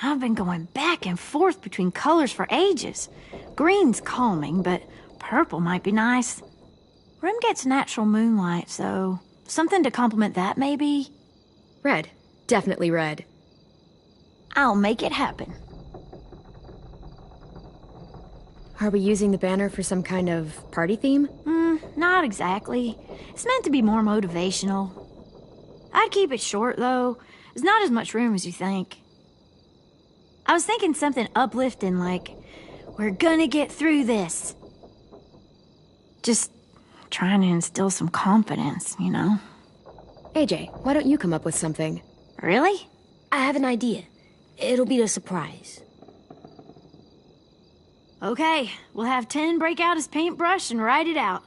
I've been going back and forth between colors for ages. Green's calming, but purple might be nice. Room gets natural moonlight, so something to complement that, maybe? Red. Definitely red. I'll make it happen. Are we using the banner for some kind of party theme? Not exactly. It's meant to be more motivational. I'd keep it short, though. There's not as much room as you think. I was thinking something uplifting like, we're gonna get through this. Just trying to instill some confidence, you know? AJ, why don't you come up with something? Really? I have an idea. It'll be a surprise. Okay, we'll have 10 break out his paintbrush and write it out.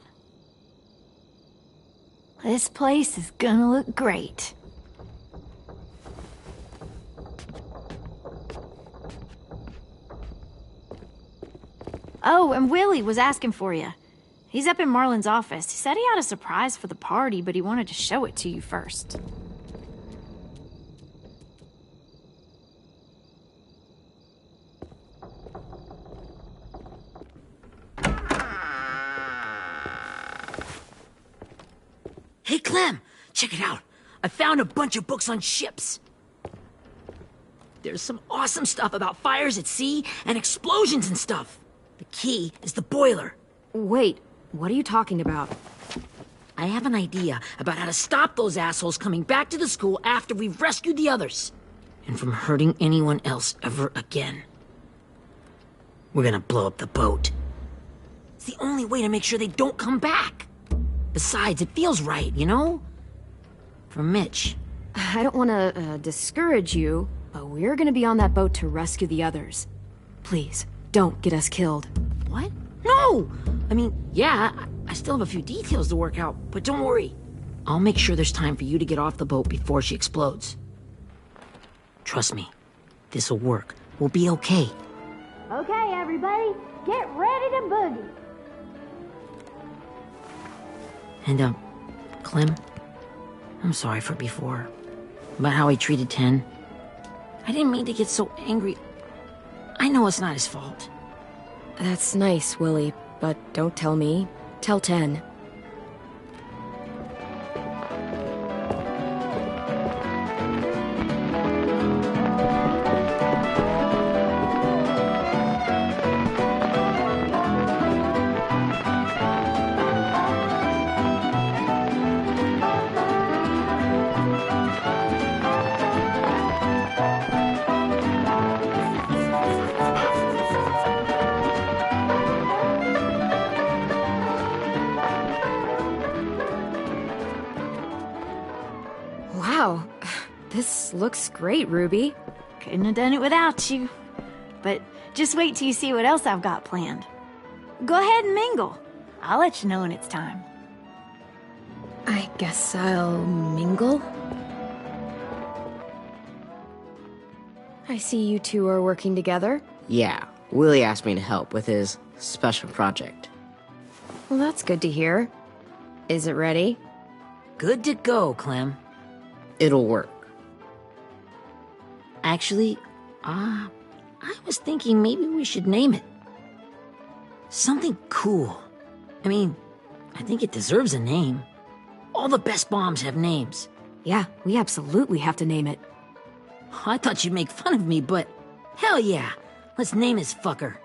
This place is gonna look great. Oh, and Willie was asking for you. He's up in Marlon's office. He said he had a surprise for the party, but he wanted to show it to you first. Clem, check it out. I found a bunch of books on ships. There's some awesome stuff about fires at sea and explosions and stuff. The key is the boiler. Wait, what are you talking about? I have an idea about how to stop those assholes coming back to the school after we've rescued the others. And from hurting anyone else ever again. We're gonna blow up the boat. It's the only way to make sure they don't come back. Besides, it feels right, you know? For Mitch. I don't want to discourage you, but we're gonna be on that boat to rescue the others. Please, don't get us killed. What? No! I mean, yeah, I still have a few details to work out, but don't worry. I'll make sure there's time for you to get off the boat before she explodes. Trust me, this'll work. We'll be okay. Okay, everybody, get ready to boogie. And, Clem, I'm sorry for before. About how he treated Ten. I didn't mean to get so angry. I know it's not his fault. That's nice, Willie, but don't tell me. Tell 10. Wow, this looks great, Ruby. Couldn't have done it without you. But just wait till you see what else I've got planned. Go ahead and mingle. I'll let you know when it's time. I guess I'll mingle? I see you two are working together. Yeah, Willie asked me to help with his special project. Well, that's good to hear. Is it ready? Good to go, Clem. It'll work. Actually, I was thinking maybe we should name it. Something cool. I mean, I think it deserves a name. All the best bombs have names. Yeah, we absolutely have to name it. I thought you'd make fun of me, but hell yeah. Let's name this fucker.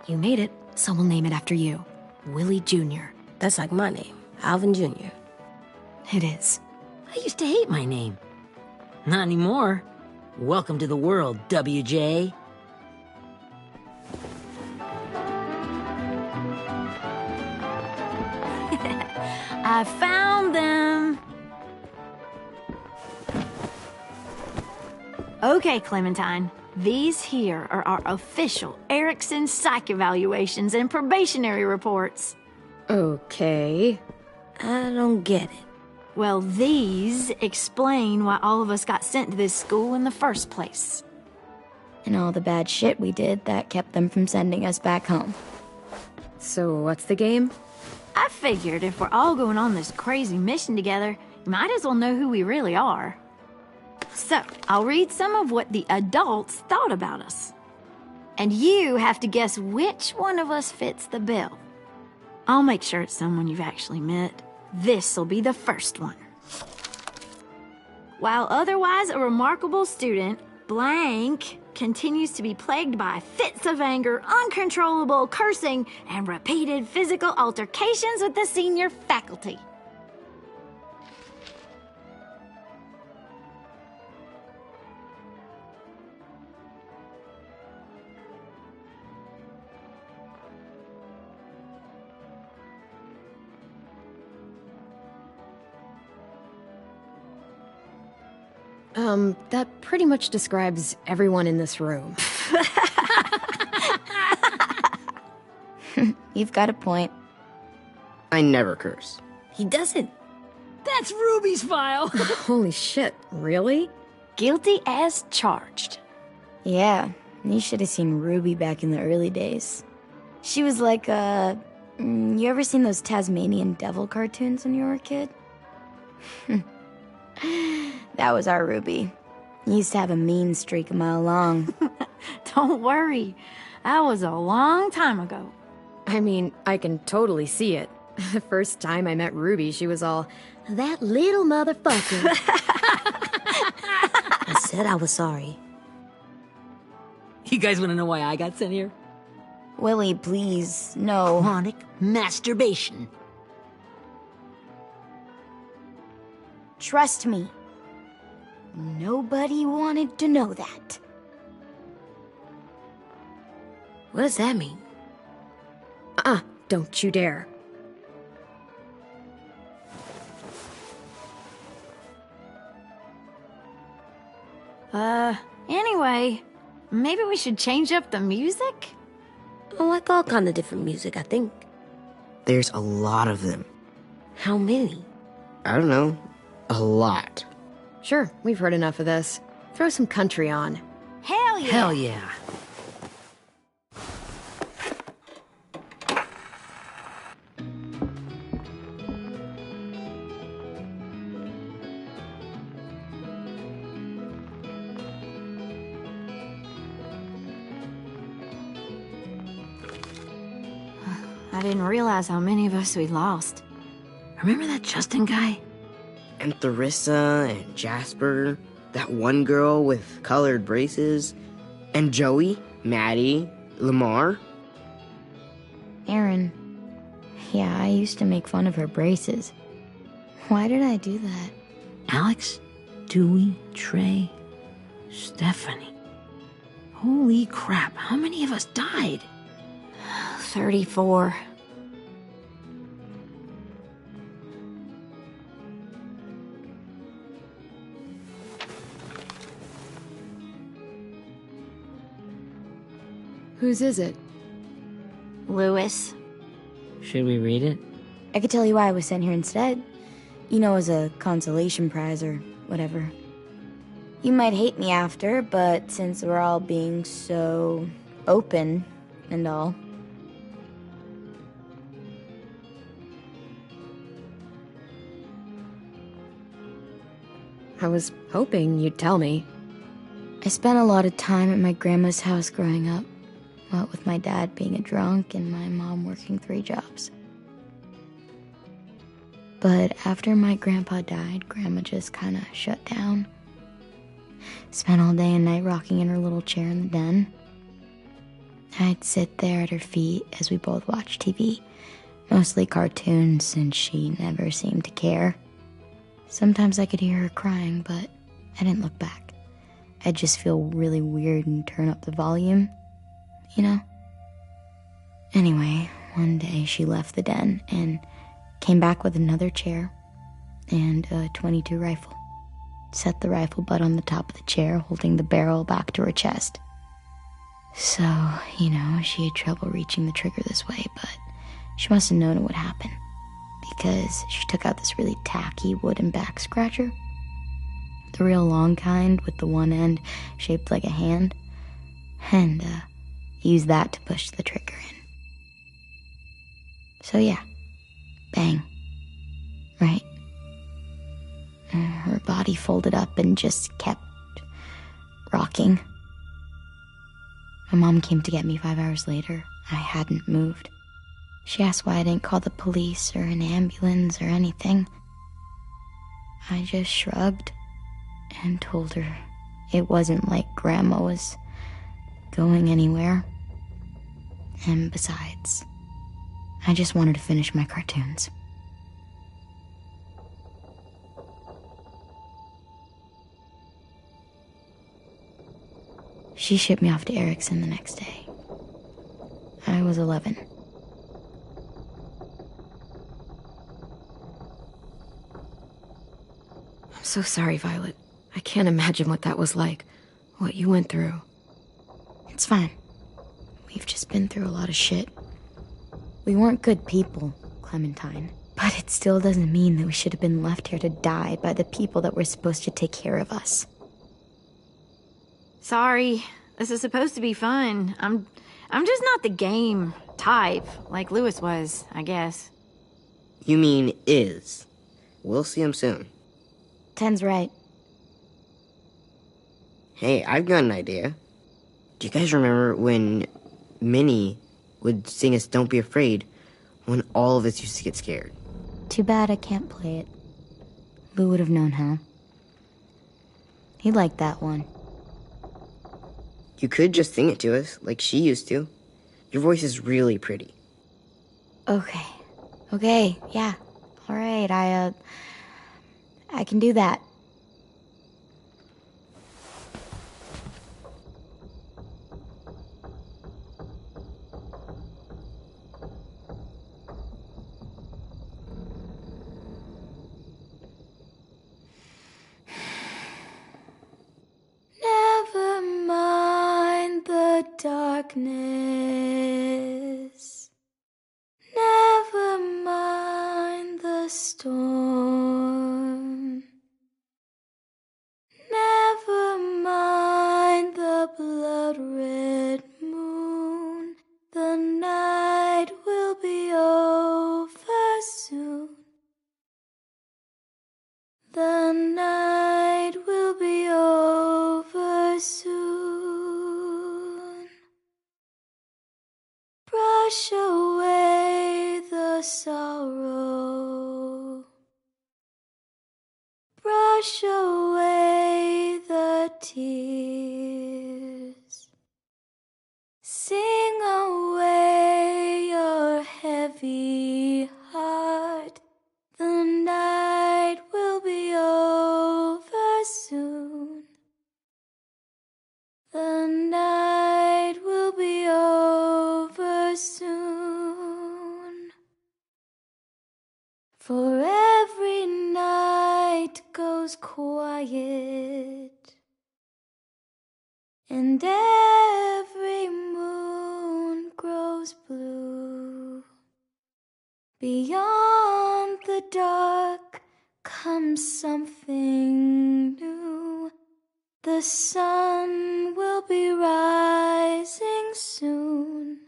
You made it, so we'll name it after you. Willie Jr. That's like my name, Alvin Jr. It is. I used to hate my name. Not anymore. Welcome to the world, WJ. I found them. Okay, Clementine. These here are our official Erickson psych evaluations and probationary reports. Okay. I don't get it. Well, these explain why all of us got sent to this school in the first place. And all the bad shit we did that kept them from sending us back home. So what's the game? I figured if we're all going on this crazy mission together, you might as well know who we really are. So, I'll read some of what the adults thought about us. And you have to guess which one of us fits the bill. I'll make sure it's someone you've actually met. This'll be the first one. While otherwise a remarkable student, blank continues to be plagued by fits of anger, uncontrollable cursing, and repeated physical altercations with the senior faculty. That pretty much describes everyone in this room. You've got a point. I never curse. He doesn't. That's Ruby's file. Holy shit, really? Guilty as charged. Yeah, you should have seen Ruby back in the early days. She was like, you ever seen those Tasmanian devil cartoons when you were a kid? That was our Ruby. He used to have a mean streak a mile long. Don't worry. That was a long time ago. I mean, I can totally see it. The first time I met Ruby, she was all, "That little motherfucker." I said I was sorry. You guys want to know why I got sent here? Willie, please, no. Chronic masturbation. Trust me. Nobody wanted to know that. What does that mean? Don't you dare. Anyway, maybe we should change up the music? I like all kind of different music, I think. There's a lot of them. How many? I don't know. A lot. Sure, we've heard enough of this. Throw some country on. Hell yeah! Hell yeah. I didn't realize how many of us we'd lost. Remember that Justin guy? And Theresa and Jasper. That one girl with colored braces. And Joey, Maddie, Lamar. Aaron. Yeah, I used to make fun of her braces. Why did I do that? Alex, Dewey, Trey, Stephanie. Holy crap, how many of us died? 34. Whose is it? Lewis. Should we read it? I could tell you why I was sent here instead. You know, as a consolation prize or whatever. You might hate me after, but since we're all being so open and all. I was hoping you'd tell me. I spent a lot of time at my grandma's house growing up. What with my dad being a drunk and my mom working 3 jobs. But after my grandpa died, Grandma just kind of shut down. Spent all day and night rocking in her little chair in the den. I'd sit there at her feet as we both watched TV. Mostly cartoons, since she never seemed to care. Sometimes I could hear her crying, but I didn't look back. I'd just feel really weird and turn up the volume, you know? Anyway, one day she left the den and came back with another chair and a .22 rifle. Set the rifle butt on the top of the chair, holding the barrel back to her chest. So, you know, she had trouble reaching the trigger this way, but she must have known it would happen, because she took out this really tacky wooden back scratcher. The real long kind with the one end shaped like a hand, and used that to push the trigger in. So yeah, bang, right? Her body folded up and just kept rocking. My mom came to get me 5 hours later. I hadn't moved. She asked why I didn't call the police or an ambulance or anything. I just shrugged and told her it wasn't like Grandma was going anywhere. And besides, I just wanted to finish my cartoons. She shipped me off to Erickson the next day. I was 11. I'm so sorry, Violet. I can't imagine what that was like. What you went through. It's fine. We've just been through a lot of shit. We weren't good people, Clementine. But it still doesn't mean that we should have been left here to die by the people that were supposed to take care of us. Sorry, this is supposed to be fun. I'm just not the game type, like Lewis was, I guess. You mean is. We'll see him soon. Ten's right. Hey, I've got an idea. Do you guys remember when Minnie would sing us Don't Be Afraid when all of us used to get scared. Too bad I can't play it. Lou would have known how. He liked that one. You could just sing it to us, like she used to. Your voice is really pretty. Okay. Okay, yeah. All right, I can do that. Never mind the darkness. Never mind the storm. Never mind the blood-red moon. The night will be over soon. The night will be over soon. Brush away the sorrow. Brush away the tears. Sing away your heavy heart. The night will be over soon. The night will be over soon. For every night goes quiet, and every moon grows blue. Beyond the dark comes something new. The sun will be rising soon.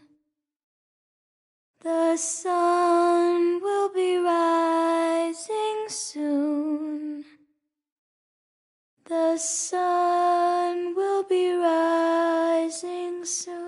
The sun will be rising soon. The sun will be rising soon.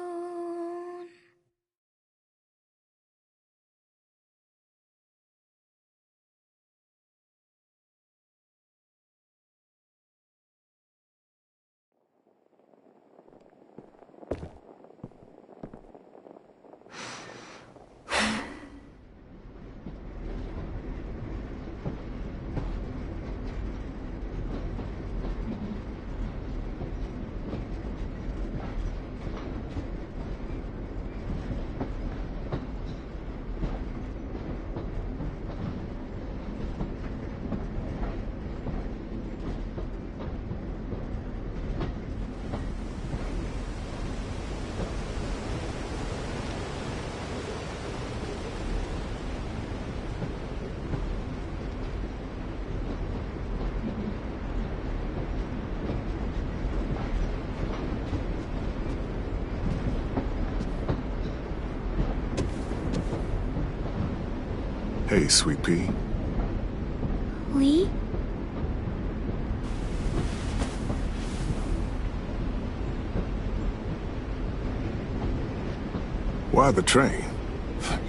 Hey, Sweet Pea. Lee? Why the train?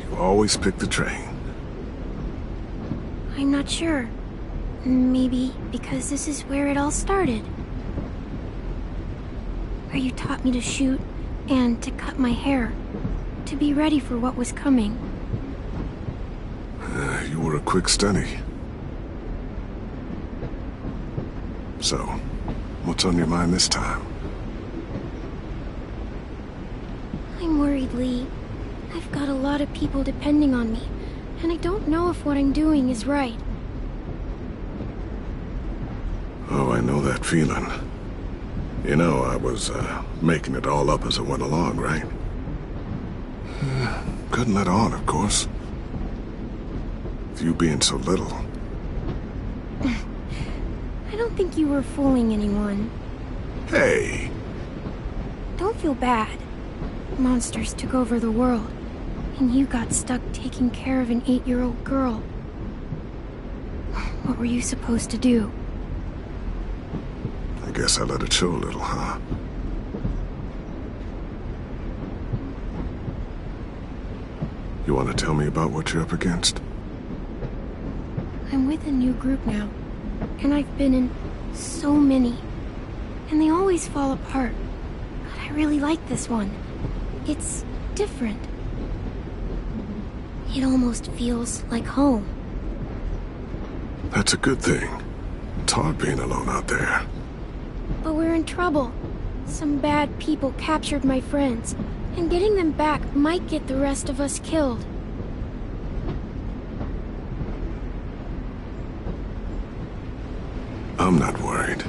You always pick the train. I'm not sure. Maybe because this is where it all started. Where you taught me to shoot and to cut my hair. To be ready for what was coming. You were a quick study. So, what's on your mind this time? I'm worried, Lee. I've got a lot of people depending on me, and I don't know if what I'm doing is right. Oh, I know that feeling. You know, I was, making it all up as I went along, right? Couldn't let on, of course. With you being so little. I don't think you were fooling anyone. Hey! Don't feel bad. Monsters took over the world, and you got stuck taking care of an 8-year-old girl. What were you supposed to do? I guess I let it show a little, huh? You want to tell me about what you're up against? I'm with a new group now, and I've been in so many, and they always fall apart. But I really like this one. It's different. It almost feels like home. That's a good thing. It's hard being alone out there. But we're in trouble. Some bad people captured my friends, and getting them back might get the rest of us killed. I'm not worried.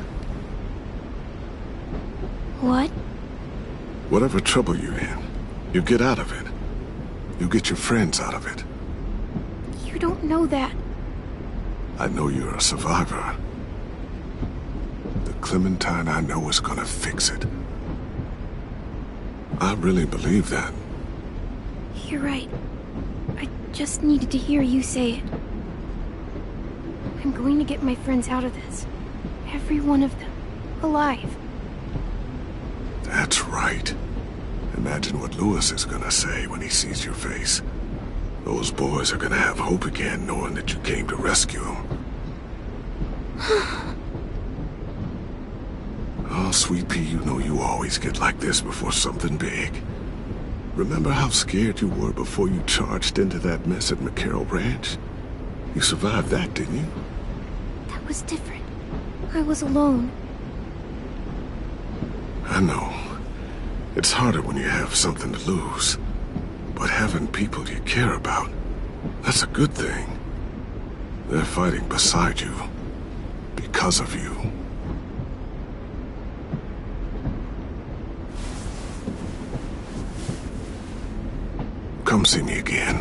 What? Whatever trouble you're in, you get out of it. You get your friends out of it. You don't know that. I know you're a survivor. The Clementine I know is gonna fix it. I really believe that. You're right. I just needed to hear you say it. I'm going to get my friends out of this. Every one of them. Alive. That's right. Imagine what Lewis is gonna say when he sees your face. Those boys are gonna have hope again, knowing that you came to rescue them. Oh, Sweet Pea, you know you always get like this before something big. Remember how scared you were before you charged into that mess at McCarroll Ranch? You survived that, didn't you? That was different. I was alone. I know. It's harder when you have something to lose. But having people you care about, that's a good thing. They're fighting beside you. Because of you. Come see me again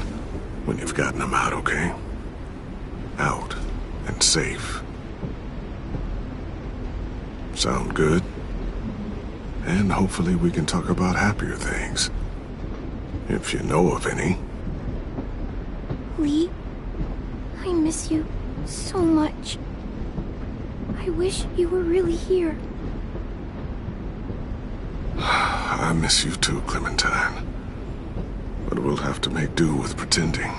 when you've gotten them out, okay? Out and safe. Sound good? And hopefully we can talk about happier things. If you know of any. Lee, I miss you so much. I wish you were really here. I miss you too, Clementine. But we'll have to make do with pretending.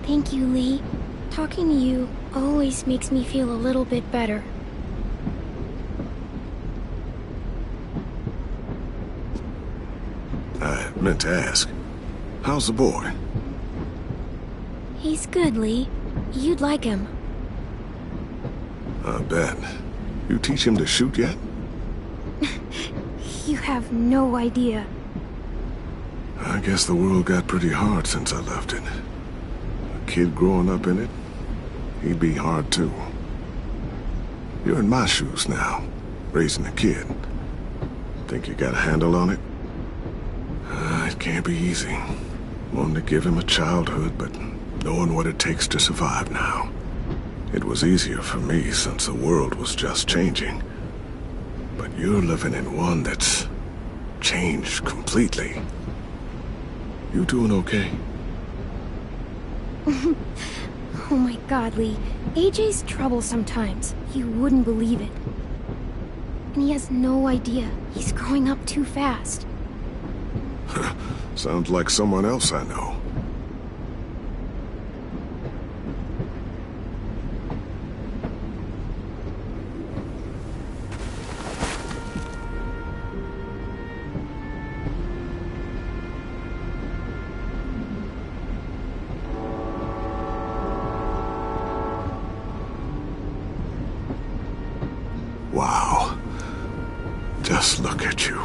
Thank you, Lee. Talking to you always makes me feel a little bit better. I meant to ask, how's the boy? He's good, Lee. You'd like him. I bet. You teach him to shoot yet? You have no idea. I guess the world got pretty hard since I left it. A kid growing up in it, he'd be hard too. You're in my shoes now, raising a kid. Think you got a handle on it? It can't be easy. Wanting to give him a childhood, but knowing what it takes to survive now. It was easier for me since the world was just changing. But you're living in one that's changed completely. You doing okay? Oh my God, Lee. AJ's trouble sometimes. You wouldn't believe it. And he has no idea. He's growing up too fast. Sounds like someone else I know. Wow. Just look at you.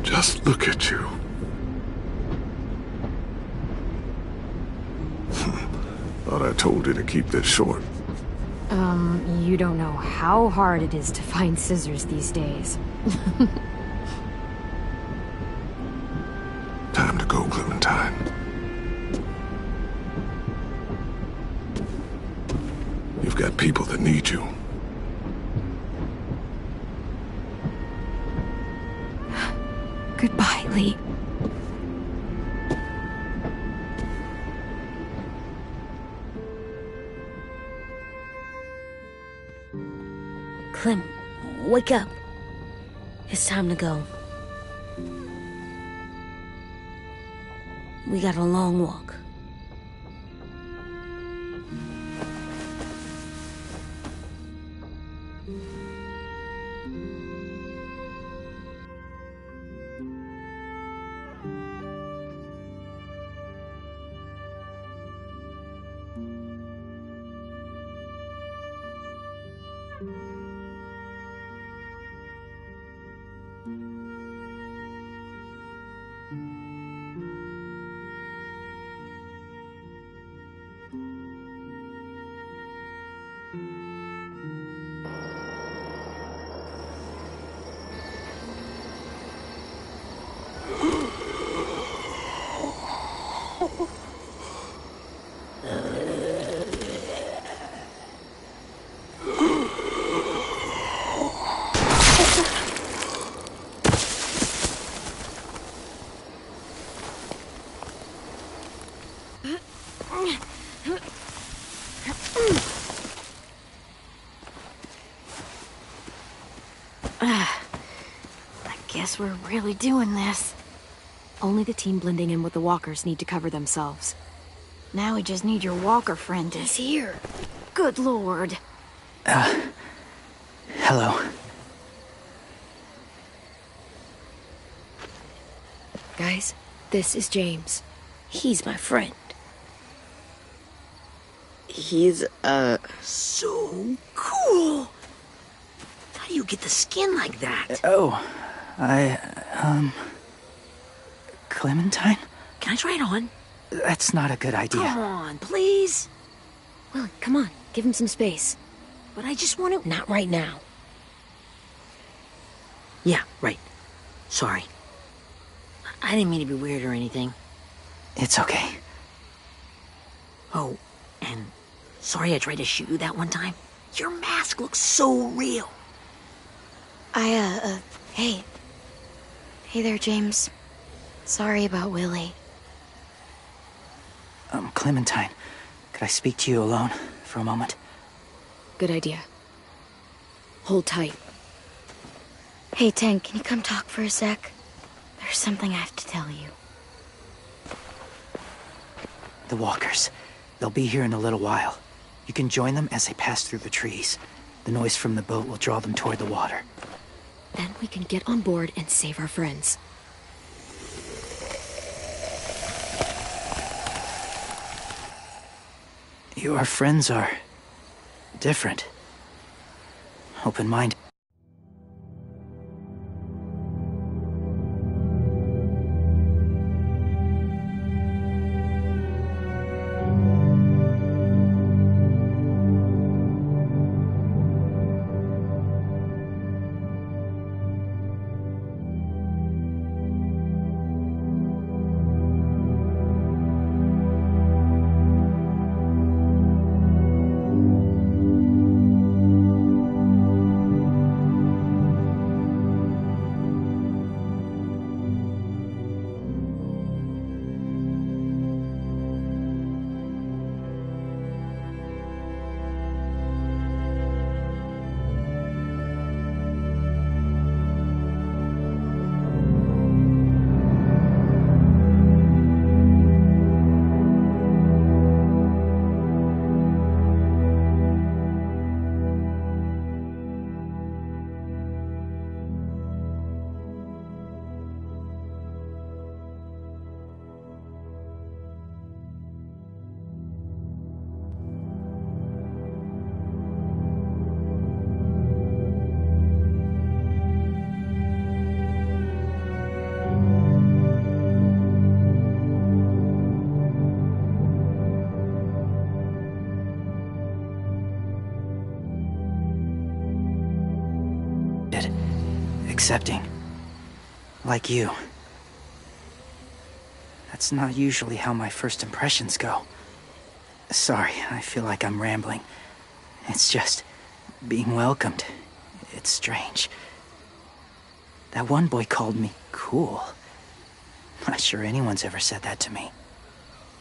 Just look at you. Thought I told you to keep this short. You don't know how hard it is to find scissors these days. Time to go, Clementine. You've got people that need you. Goodbye, Lee. Clem, wake up. It's time to go. We got a long walk. Guess we're really doing this. Only the team blending in with the walkers need to cover themselves. Now we just need your walker friend to... He's here. Good lord. Hello. Guys, this is James. He's my friend. He's, So cool! How do you get the skin like that? Clementine? Can I try it on? That's not a good idea. Come on, please. Willie, come on. Give him some space. But I just want to... Not right now. Yeah, right. Sorry. I didn't mean to be weird or anything. It's okay. Oh, and sorry I tried to shoot you that one time. Your mask looks so real. Hey. Hey there, James. Sorry about Willie. Clementine, could I speak to you alone for a moment? Good idea. Hold tight. Hey, Tank, can you come talk for a sec? There's something I have to tell you. The walkers. They'll be here in a little while. You can join them as they pass through the trees. The noise from the boat will draw them toward the water. Then we can get on board and save our friends. Your friends are... different. Open-minded. Accepting. Like you. That's not usually how my first impressions go. Sorry, I feel like I'm rambling. It's just... being welcomed. It's strange. That one boy called me cool. Not sure anyone's ever said that to me.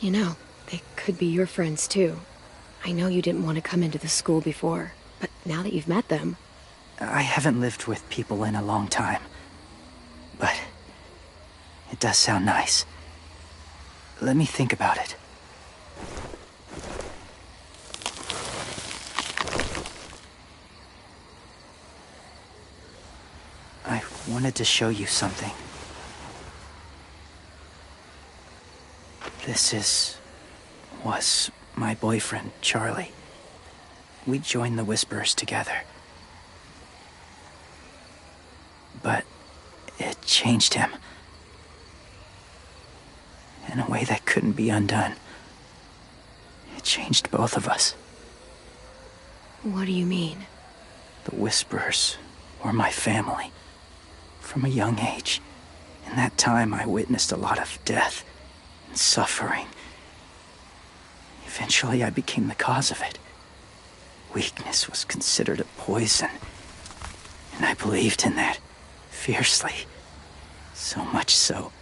You know, they could be your friends too. I know you didn't want to come into the school before, but now that you've met them... I haven't lived with people in a long time. It does sound nice. Let me think about it. I wanted to show you something. This was my boyfriend, Charlie. We joined the Whisperers together. But it changed him. In a way that couldn't be undone. It changed both of us. What do you mean? The Whisperers were my family. From a young age. In that time, I witnessed a lot of death and suffering. Eventually, I became the cause of it. Weakness was considered a poison. And I believed in that. Fiercely. So much so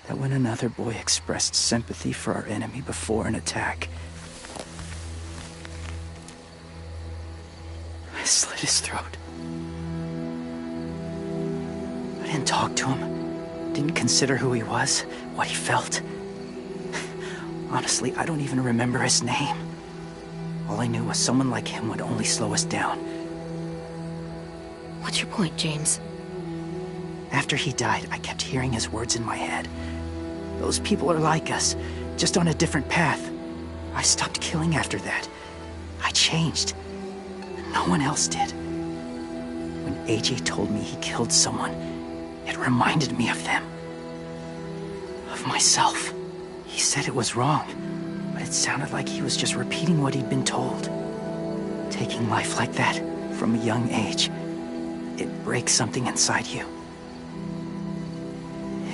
that when another boy expressed sympathy for our enemy before an attack, I slit his throat. I didn't talk to him, didn't consider who he was, what he felt. Honestly, I don't even remember his name. All I knew was someone like him would only slow us down. What's your point, James? After he died, I kept hearing his words in my head. Those people are like us, just on a different path. I stopped killing after that. I changed. No one else did. When AJ told me he killed someone, it reminded me of them. Of myself. He said it was wrong, but it sounded like he was just repeating what he'd been told. Taking life like that, from a young age, it breaks something inside you.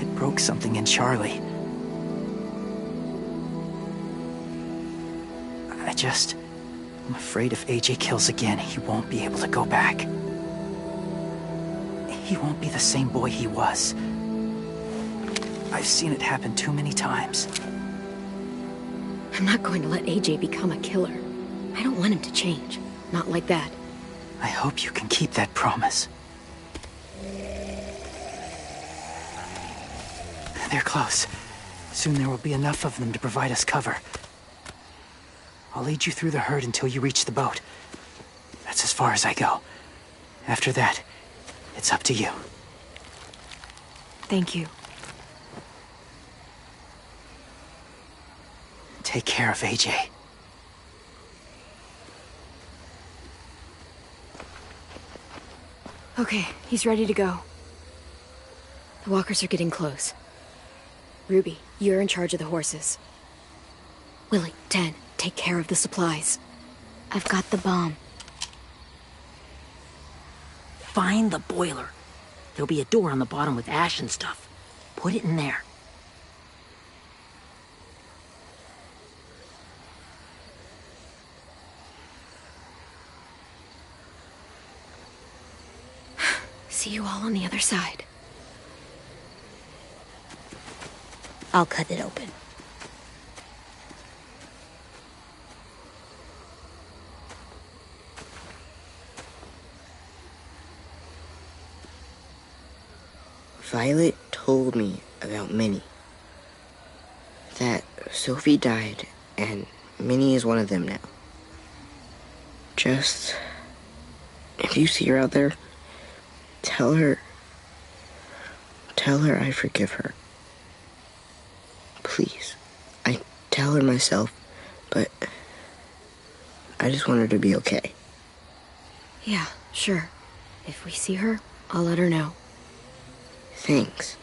It broke something in Charlie. I'm afraid if AJ kills again, he won't be able to go back. He won't be the same boy he was. I've seen it happen too many times. I'm not going to let AJ become a killer. I don't want him to change. Not like that. I hope you can keep that promise. They're close. Soon there will be enough of them to provide us cover. I'll lead you through the herd until you reach the boat. That's as far as I go. After that, it's up to you. Thank you. Take care of AJ. Okay, he's ready to go. The walkers are getting close. Ruby, you're in charge of the horses. Willie, 10, take care of the supplies. I've got the bomb. Find the boiler. There'll be a door on the bottom with ash and stuff. Put it in there. See you all on the other side. I'll cut it open. Violet told me about Minnie. That Sophie died, and Minnie is one of them now. Just... if you see her out there, tell her I forgive her. Please. I tell her myself, but I just want her to be okay. Yeah, sure. If we see her, I'll let her know. Thanks.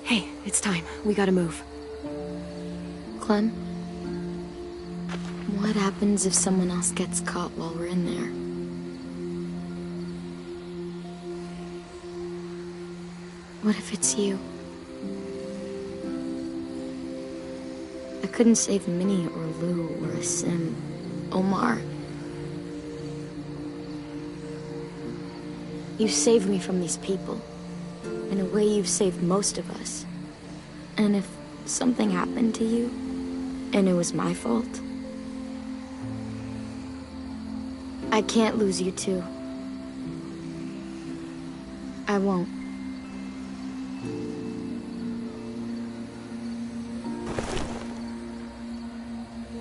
Hey, it's time. We gotta move. Clem? What happens if someone else gets caught while we're in there? What if it's you? I couldn't save Minnie or Lou or Asim, Omar. You saved me from these people. And In a way, you've saved most of us. And if something happened to you, and it was my fault, I can't lose you too. I won't.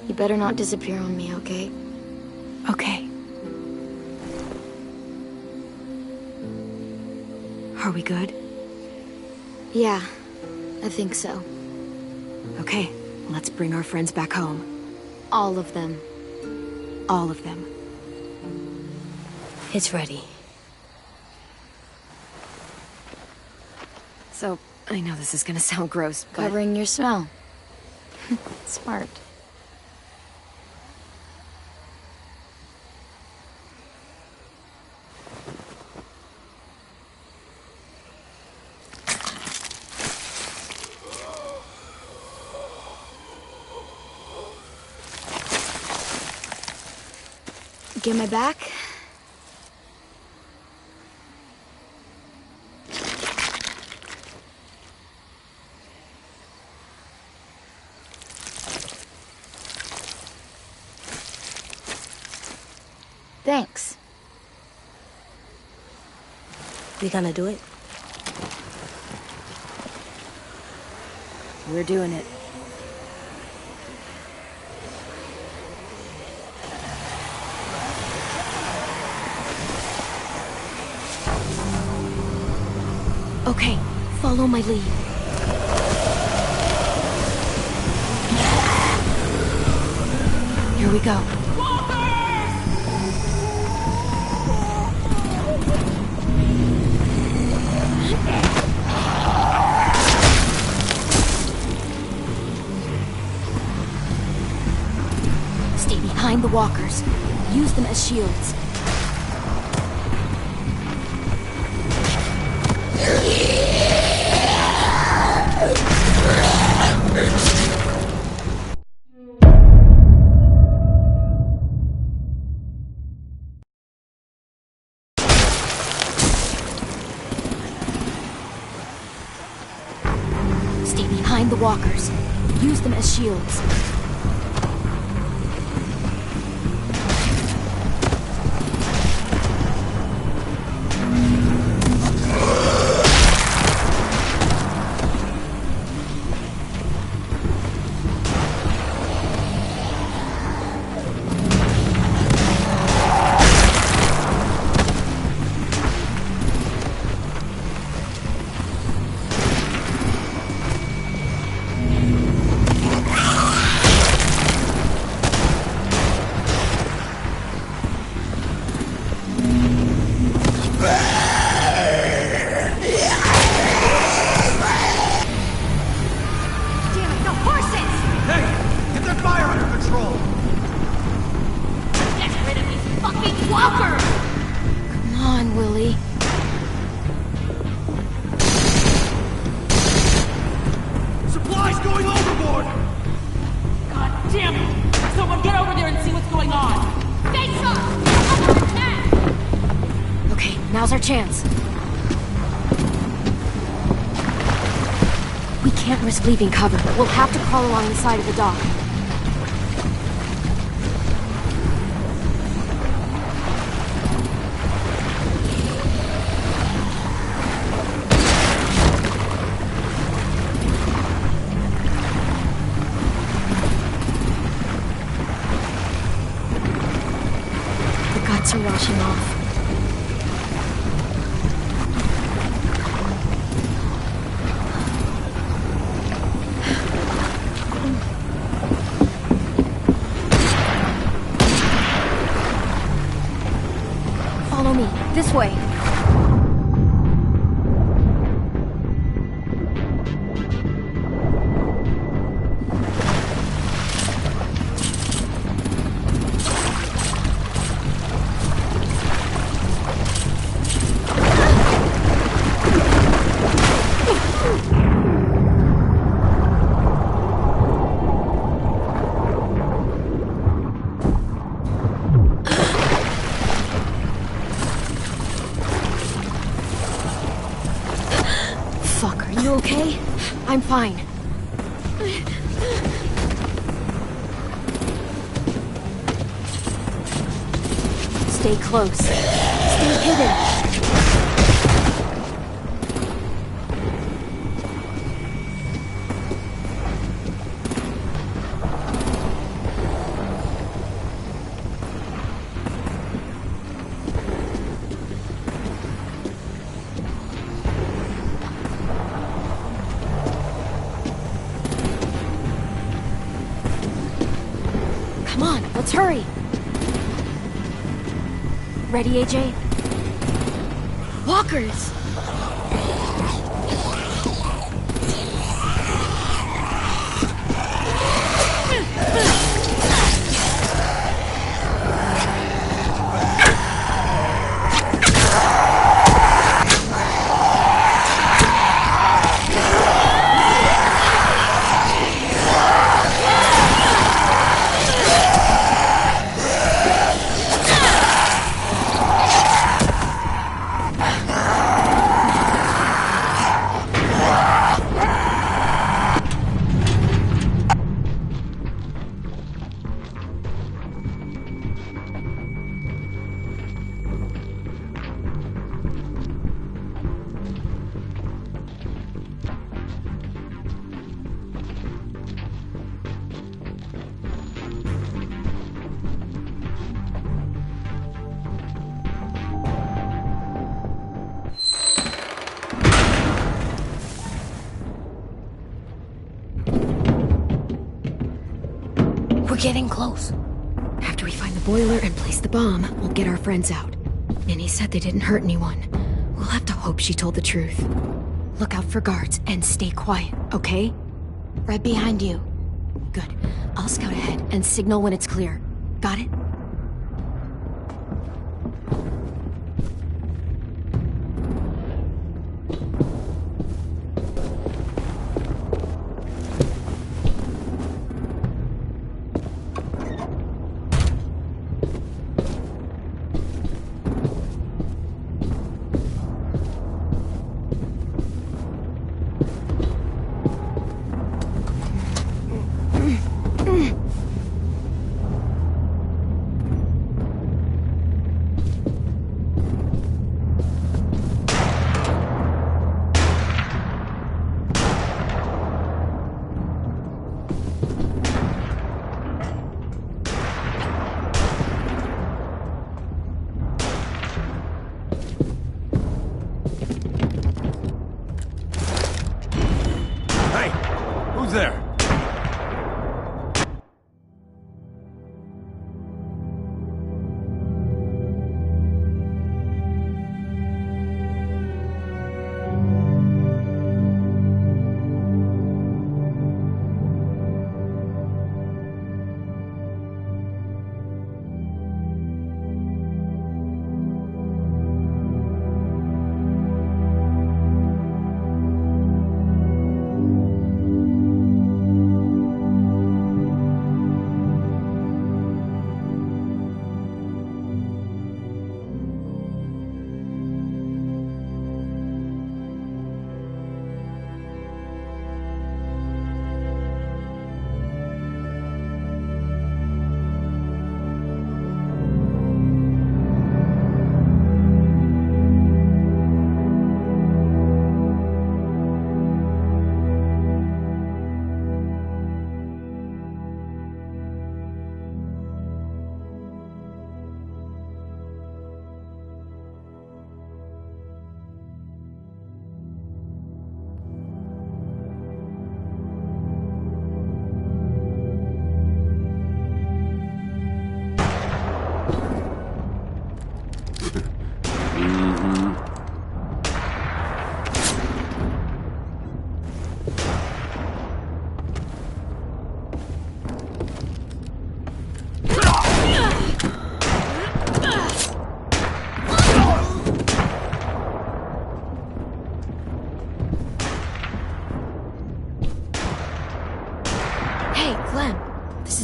You better not disappear on me, okay? Okay. Are we good? Yeah, I think so. Okay, let's bring our friends back home. All of them. All of them. It's ready. So, I know this is gonna sound gross, but... Covering your smell. Smart. Get my back? Thanks. We gonna do it? We're doing it. Okay, follow my lead. Here we go. Stay behind the walkers. Use them as shields. Stay behind the walkers. Use them as shields. Now's our chance. We can't risk leaving cover. We'll have to crawl along the side of the dock. The guts are washing off. Follow me. This way. fine. Stay close. Stay hidden. Come on, let's hurry. Ready, AJ? Walkers! We're getting close. After we find the boiler and place the bomb, we'll get our friends out. Ninny said they didn't hurt anyone. We'll have to hope she told the truth. Look out for guards and stay quiet, okay? Right behind you. Good. I'll scout ahead and signal when it's clear. Got it? Who's there?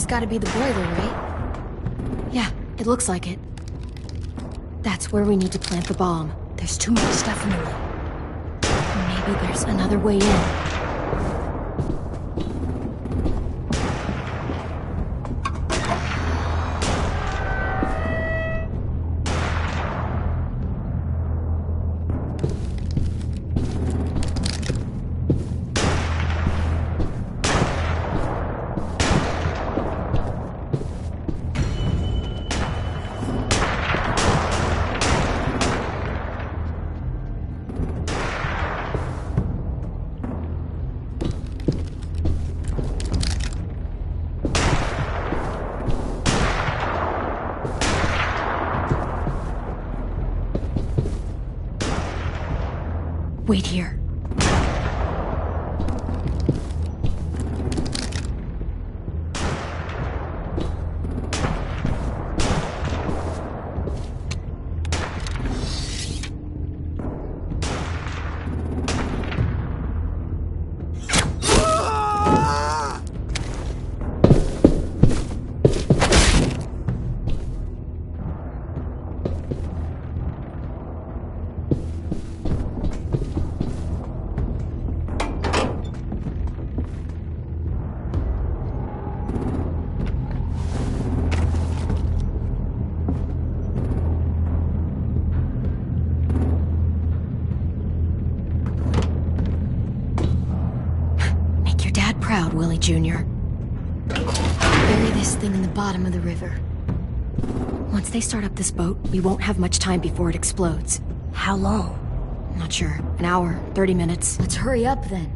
Gotta be the boiler, right? Yeah, it looks like it. That's where we need to plant the bomb. There's too much stuff in the way. Maybe there's another way in. Wait here. Proud, Willie Jr. Bury this thing in the bottom of the river. Once they start up this boat, we won't have much time before it explodes. How long? Not sure. An hour, 30 minutes. Let's hurry up then.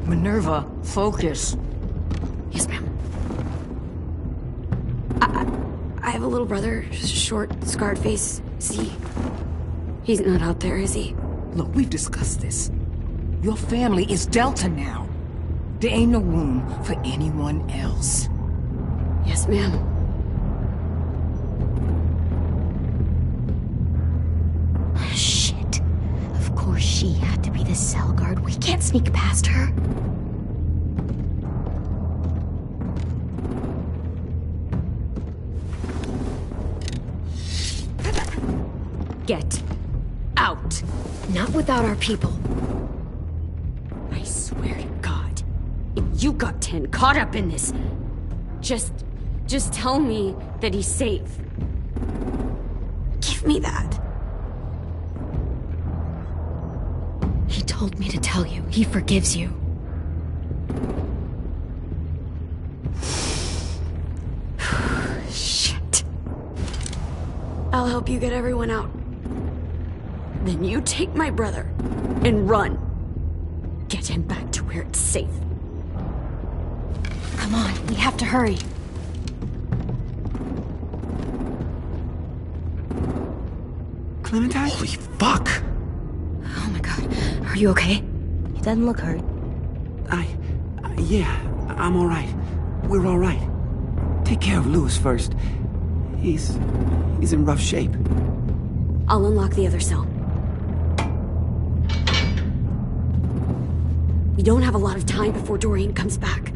Minerva, focus. Yes, ma'am. I have a little brother, short, scarred face. See? He's not out there, is he? Look, we've discussed this. Your family is Delta now. There ain't no room for anyone else. Yes, ma'am. Shit. Of course she had to be the cell guard. We can't sneak past her. Get out. Not without our people. I swear to God, if you got 10 caught up in this, just tell me that he's safe. Give me that. He told me to tell you. He forgives you. Shit. I'll help you get everyone out. Then you take my brother and run. Get him back to where it's safe. Come on, we have to hurry. Clementine? Holy fuck! Oh my god. Are you okay? He doesn't look hurt. Yeah, I'm alright. We're alright. Take care of Louis first. He's in rough shape. I'll unlock the other cell. We don't have a lot of time before Doreen comes back.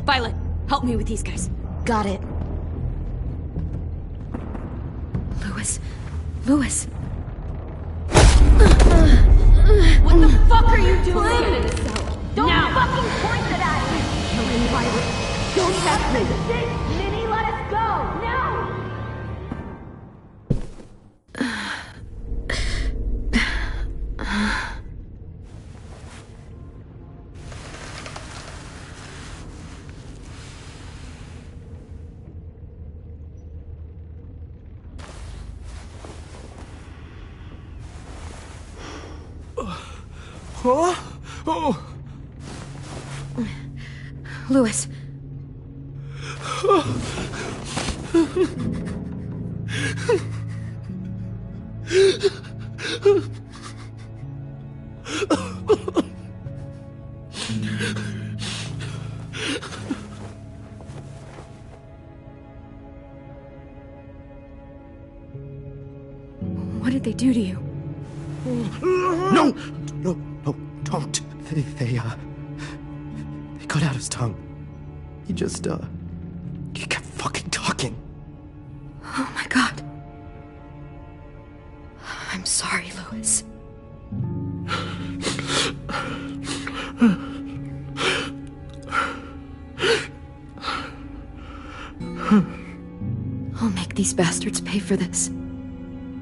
Violet, help me with these guys. Got it. Louis. Louis. What the fuck are you doing? Get in the cell. Don't now. fucking point it at me! You're in, Violet. Don't test me. Minnie, let us go! Now! Huh? Oh! Louis. What did they do to you? No! No, don't. They cut out his tongue. He just, he kept fucking talking. Oh my god. I'm sorry, Louis. I'll make these bastards pay for this.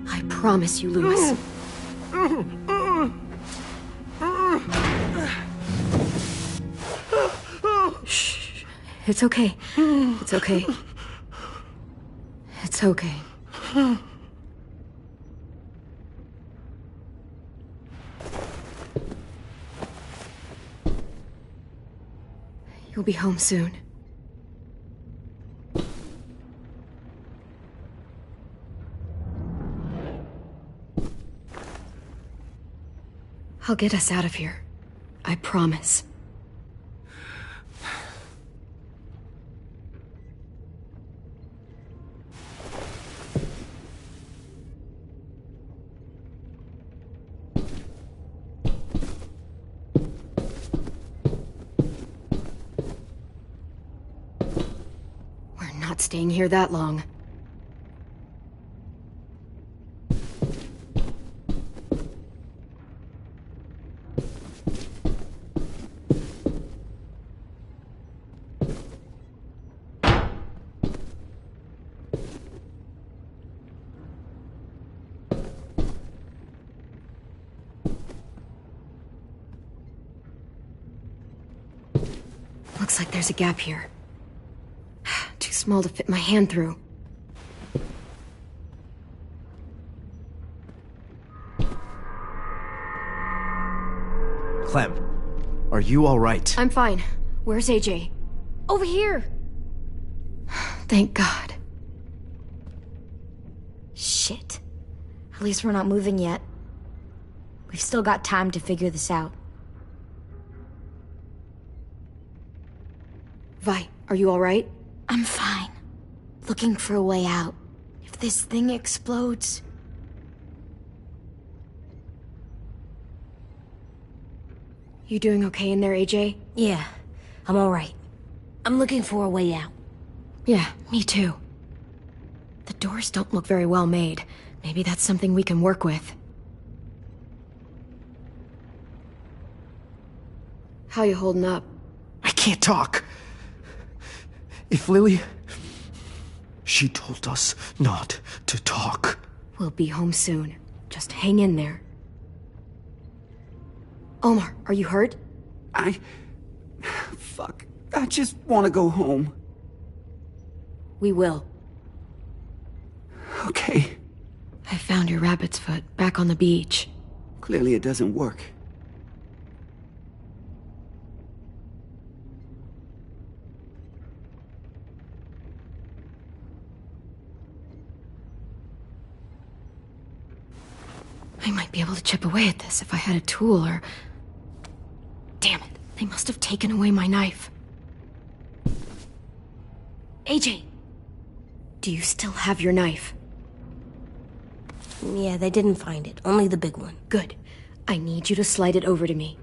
I promise you, Louis. Shh. It's okay. It's okay. It's okay. You'll be home soon. I'll get us out of here. I promise. We're not staying here that long. Looks like there's a gap here. Too small to fit my hand through. Clem, are you all right? I'm fine. Where's AJ? Over here! Thank God. Shit. At least we're not moving yet. We've still got time to figure this out. Vi, are you all right? I'm fine. Looking for a way out. If this thing explodes... You doing okay in there, AJ? Yeah, I'm alright. I'm looking for a way out. Yeah, me too. The doors don't look very well made. Maybe that's something we can work with. How you holding up? I can't talk. If Lily... She told us not to talk. We'll be home soon. Just hang in there. Omar, are you hurt? Fuck. I just want to go home. We will. Okay. I found your rabbit's foot back on the beach. Clearly it doesn't work. I might be able to chip away at this if I had a tool or... Damn it, they must have taken away my knife. AJ! Do you still have your knife? Yeah, they didn't find it. Only the big one. Good. I need you to slide it over to me.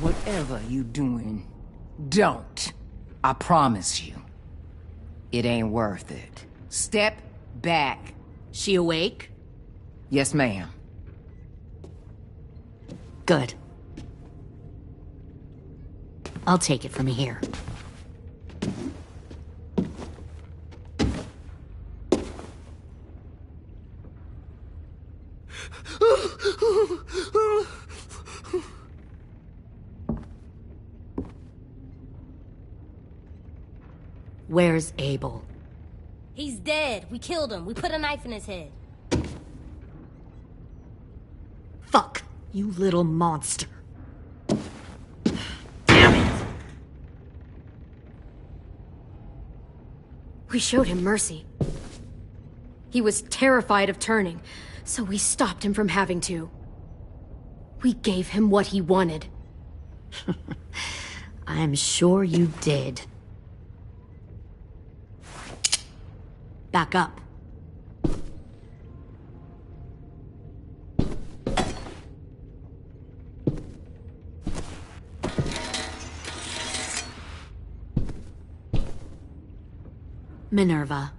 Whatever you doing, don't. I promise you. It ain't worth it. Step back. She awake? Yes, ma'am. Good. I'll take it from here. Where's Abel? He's dead. We killed him. We put a knife in his head. Fuck, you little monster. We showed him mercy. He was terrified of turning, so we stopped him from having to. We gave him what he wanted. I'm sure you did. Back up. Minerva.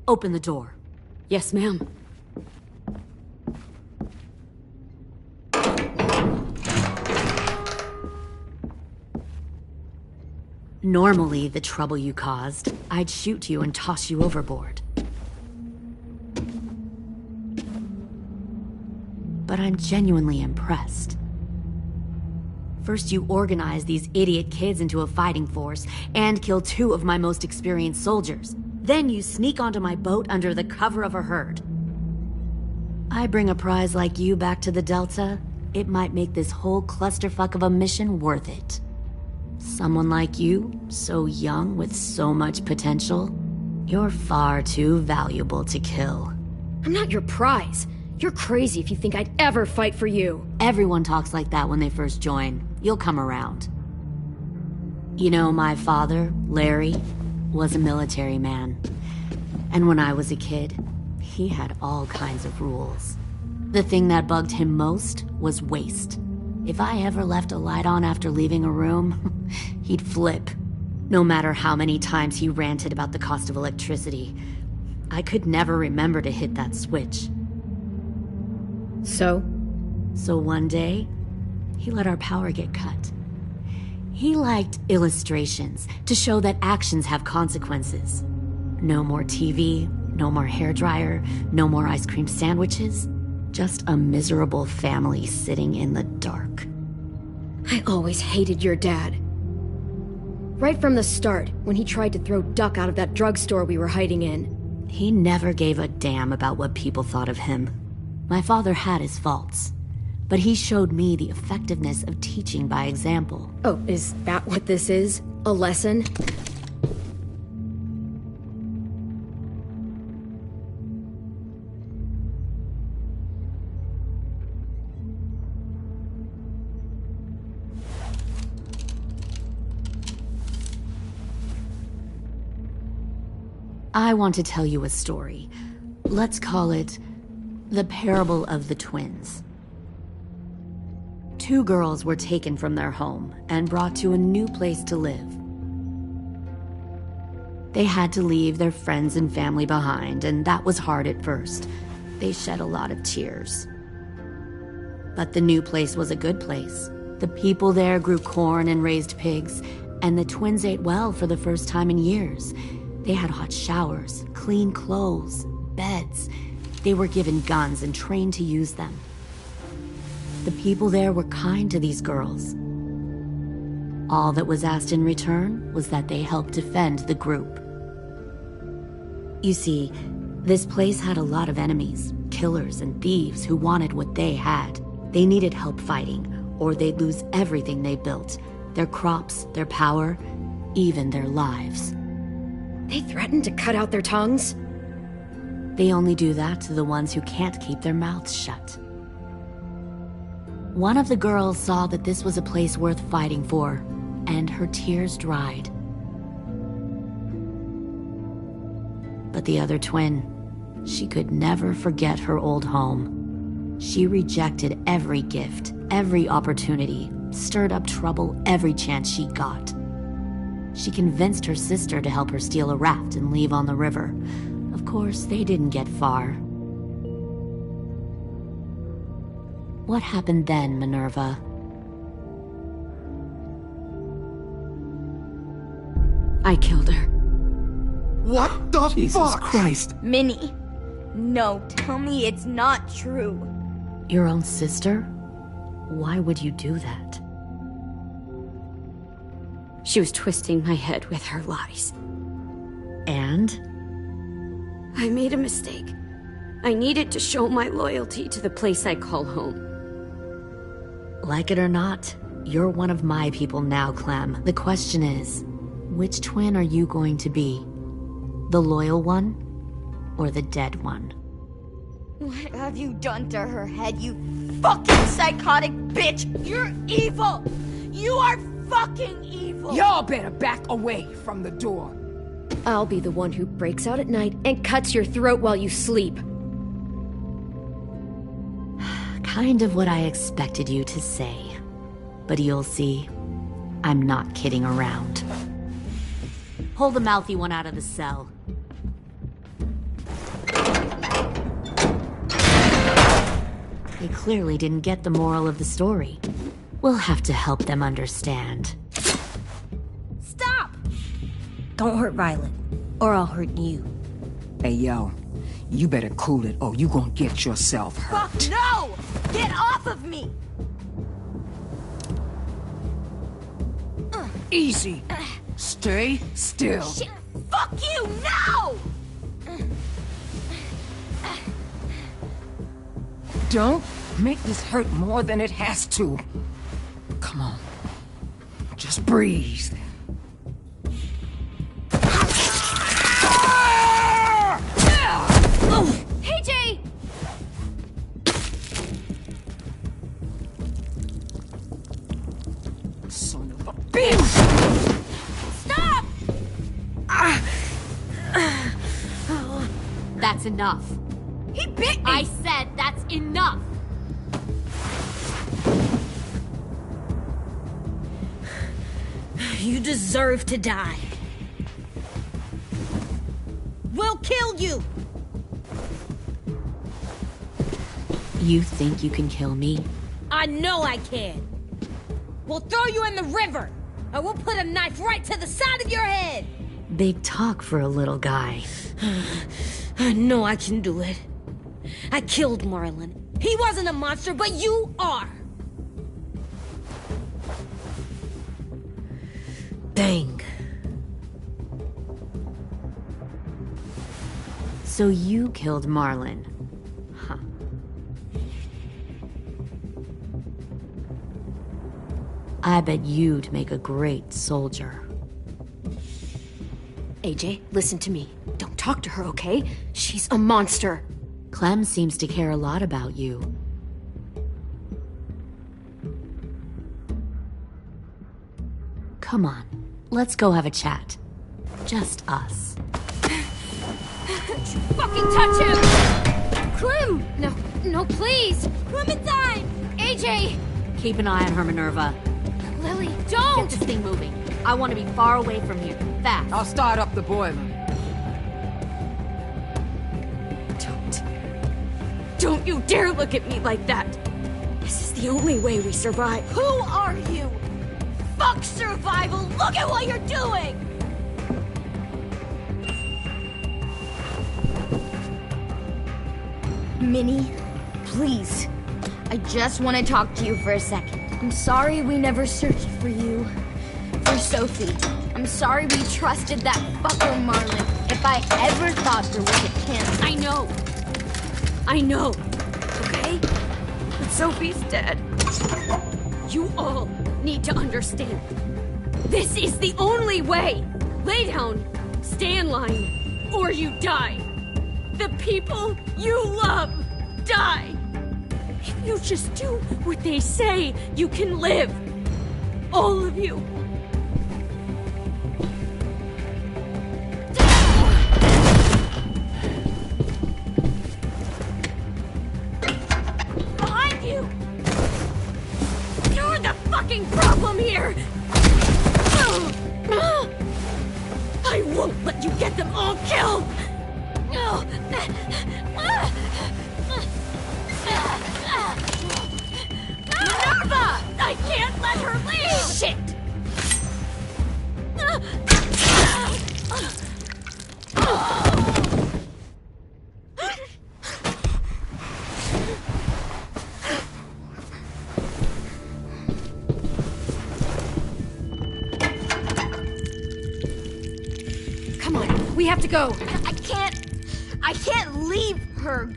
Open the door. Yes, ma'am. Normally, the trouble you caused, I'd shoot you and toss you overboard. But I'm genuinely impressed. First, you organize these idiot kids into a fighting force and kill 2 of my most experienced soldiers. Then you sneak onto my boat under the cover of a herd. I bring a prize like you back to the Delta, it might make this whole clusterfuck of a mission worth it. Someone like you, so young with so much potential, you're far too valuable to kill. I'm not your prize. You're crazy if you think I'd ever fight for you. Everyone talks like that when they first join. You'll come around. You know, my father, Larry, was a military man. And when I was a kid, he had all kinds of rules. The thing that bugged him most was waste. If I ever left a light on after leaving a room, he'd flip. No matter how many times he ranted about the cost of electricity, I could never remember to hit that switch. So one day, he let our power get cut. He liked illustrations to show that actions have consequences. No more TV, no more hairdryer, no more ice cream sandwiches. Just a miserable family sitting in the dark. I always hated your dad. Right from the start, when he tried to throw Duck out of that drugstore we were hiding in. He never gave a damn about what people thought of him. My father had his faults, but he showed me the effectiveness of teaching by example. Oh, is that what this is? A lesson? I want to tell you a story. Let's call it the Parable of the Twins. 2 girls were taken from their home and brought to a new place to live. They had to leave their friends and family behind, and that was hard at first. They shed a lot of tears. But the new place was a good place. The people there grew corn and raised pigs, and the twins ate well for the first time in years. They had hot showers, clean clothes, beds. They were given guns and trained to use them. The people there were kind to these girls. All that was asked in return was that they help defend the group. You see, this place had a lot of enemies, killers and thieves who wanted what they had. They needed help fighting, or they'd lose everything they built. Their crops, their power, even their lives. They threatened to cut out their tongues? They only do that to the ones who can't keep their mouths shut. One of the girls saw that this was a place worth fighting for, and her tears dried. But the other twin, she could never forget her old home. She rejected every gift, every opportunity, stirred up trouble every chance she got. She convinced her sister to help her steal a raft and leave on the river. Of course, they didn't get far. What happened then, Minerva? I killed her. What the Jesus fuck? Christ. Minnie, no, tell me it's not true. Your own sister? Why would you do that? She was twisting my head with her lies. And? I made a mistake. I needed to show my loyalty to the place I call home. Like it or not, you're one of my people now, Clem. The question is, Which twin are you going to be? The loyal one or the dead one? What have you done to her head, you fucking psychotic bitch? You're evil! You are fucking evil! Y'all better back away from the door. I'll be the one who breaks out at night and cuts your throat while you sleep. Kind of what I expected you to say. But you'll see, I'm not kidding around. Pull the mouthy one out of the cell. They clearly didn't get the moral of the story. We'll have to help them understand. Stop! Don't hurt Violet, or I'll hurt you. Hey, yo. You better cool it or you gonna get yourself hurt. Fuck no! Get off of me! Easy. Stay still. Shit! Fuck you now! Don't make this hurt more than it has to. Come on. Just breathe. Hey, Jay! Son of a bitch! Stop! That's enough. He bit me! I said that's enough! You deserve to die. We'll kill you! You think you can kill me? I know I can. We'll throw you in the river, and we'll put a knife right to the side of your head. Big talk for a little guy. I know I can do it. I killed Marlon. He wasn't a monster, but you are. Dang. So you killed Marlon. Huh. I bet you'd make a great soldier. AJ, listen to me. Don't talk to her, okay? She's a monster. Clem seems to care a lot about you. Come on, let's go have a chat. Just us. Fucking touch him! Clem! No, please! Clementine! AJ! Keep an eye on her, Minerva. Lily, Get don't! this thing moving. I want to be far away from here. Fast. I'll start up the boiler. Don't you dare look at me like that! This is the only way we survive. Who are you? Fuck survival! Look at what you're doing! Minnie, please. I just want to talk to you for a second. I'm sorry we never searched for you. For Sophie. I'm sorry we trusted that fucker Marlon. If I ever thought there was a chance. I know. Okay? But Sophie's dead. You all need to understand. This is the only way. Lay down, stay in line, or you die. The people you love die. If you just do what they say, you can live. All of you. Behind you! You're the fucking problem here! I won't let you get them all killed! Minerva! I can't let her leave! Shit! Come on, we have to go. I can't leave her.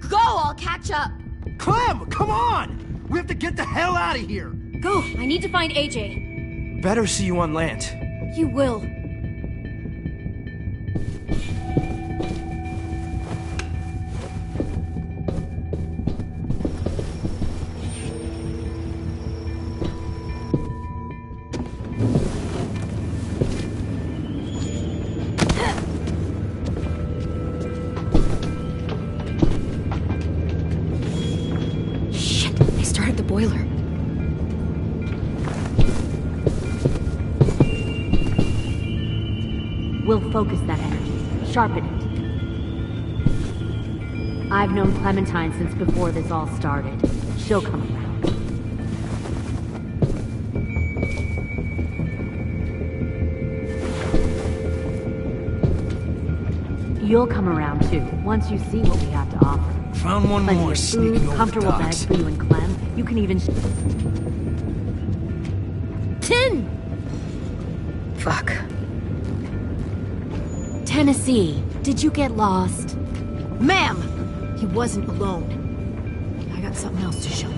Go, I'll catch up. Clem, come on! We have to get the hell out of here! Go, I need to find AJ. Better see you on land. You will. Focus that energy. Sharpen it. I've known Clementine since before this all started. She'll come around. You'll come around too, once you see what we have to offer. Found one Plenty more of sneaking food, over comfortable docks. beds for you and Clem. You can even... Tin! Fuck. Tennessee, did you get lost? Ma'am! He wasn't alone. I got something else to show you.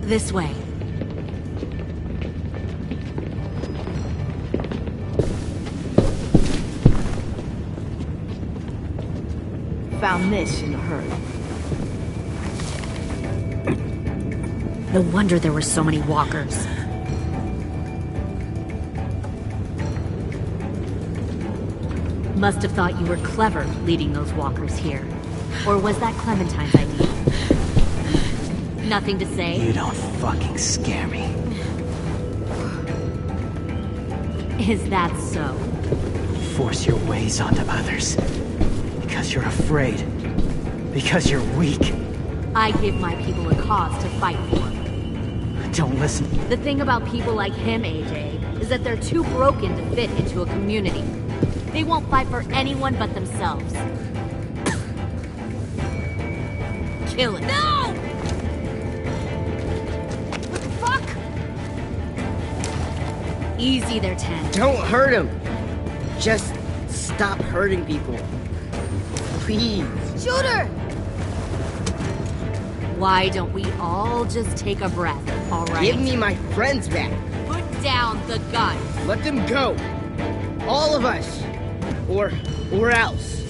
This way. Found this in a hurry. No wonder there were so many walkers. Must have thought you were clever leading those walkers here. Or was that Clementine's idea? Nothing to say? You don't fucking scare me. Is that so? Force your ways onto others. Because you're afraid. Because you're weak. I give my people a cause to fight for. Don't listen. The thing about people like him, AJ, is that they're too broken to fit into a community. They won't fight for anyone but themselves. Kill it. No! What the fuck? Easy there, 10. Don't hurt him. Just stop hurting people. Please. Shoot her! Why don't we all just take a breath, all right? Give me my friends back. Put down the gun. Let them go. All of us. Or else.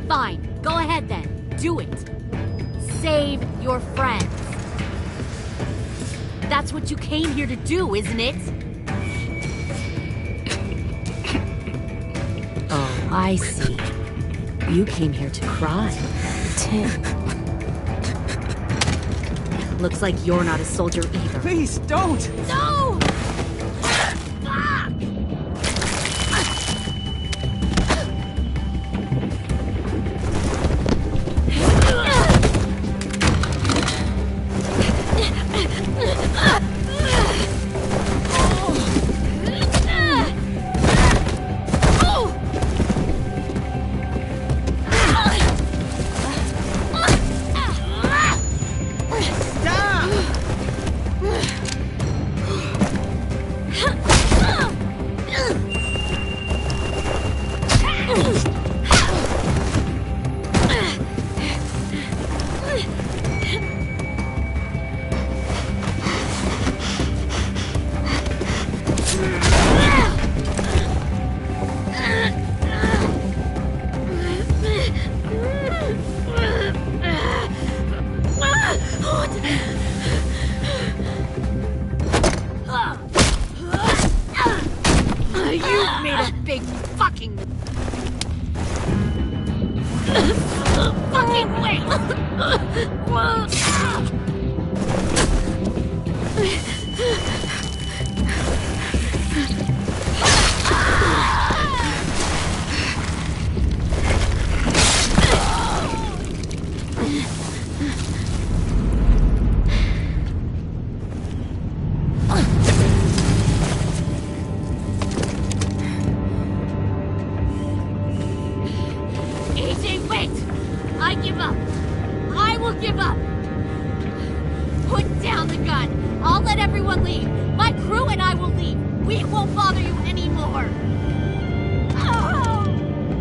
Fine. Go ahead then. Do it. Save your friends. That's what you came here to do, isn't it? Oh, I see. You came here to cry. Tim. Looks like you're not a soldier either. Please, don't! No!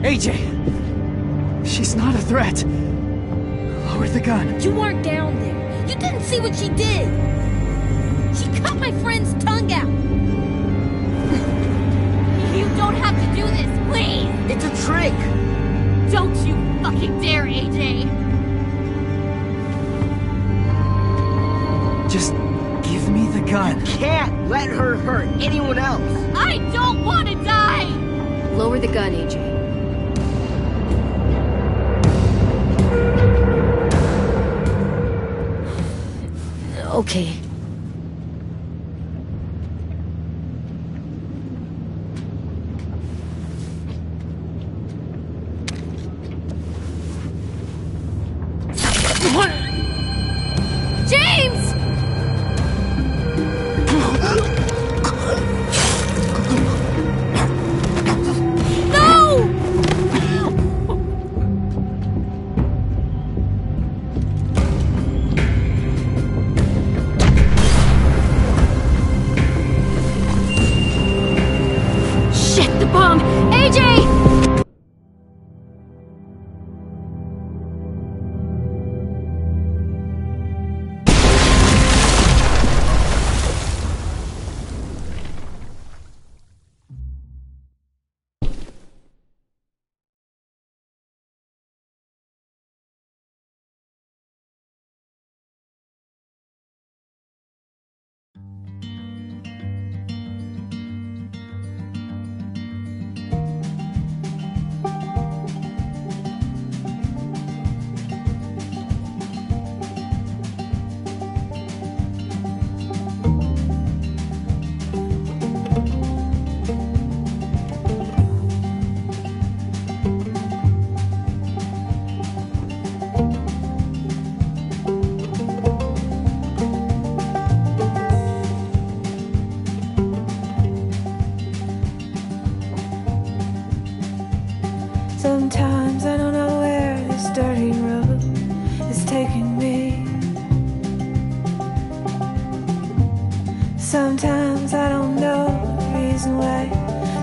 AJ! She's not a threat. Lower the gun. You weren't down there. You didn't see what she did. She cut my friend's tongue out. You don't have to do this, please! It's a trick! Don't you fucking dare, AJ! Just give me the gun. You can't let her hurt anyone else. I don't want to die! Lower the gun, AJ. Okay. James! No! Sometimes I don't know the reason why,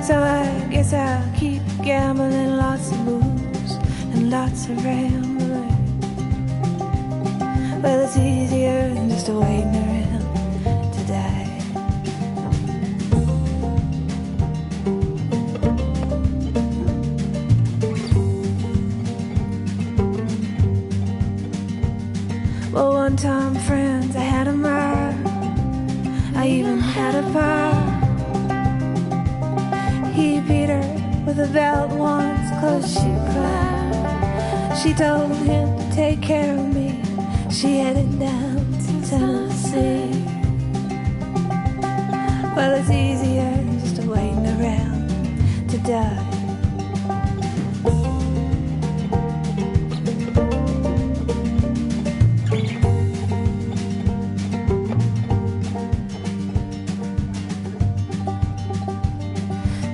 so I guess I'll keep gambling lots of moves and lots of rambling. Well, it's easier than just waiting around to die. Well, one time, friends, I had a mirror. I even had a power. He beat her with a belt once, 'cause she cried. She told him to take care of me. She headed down to Tennessee. Well, it's easier than just waiting around to die.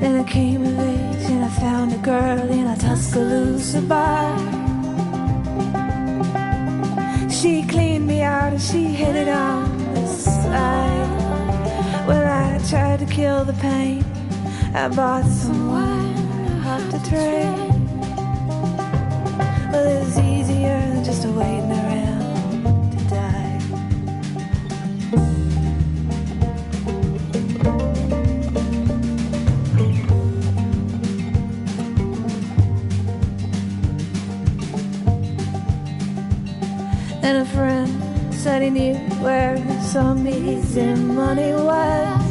Then I came of age and I found a girl in a Tuscaloosa bar. She cleaned me out and she hit it on the side. Well, I tried to kill the pain. I bought some wine, I hopped a train. Well, it was easier than just waiting around to die. And a friend said he knew where some easy money was.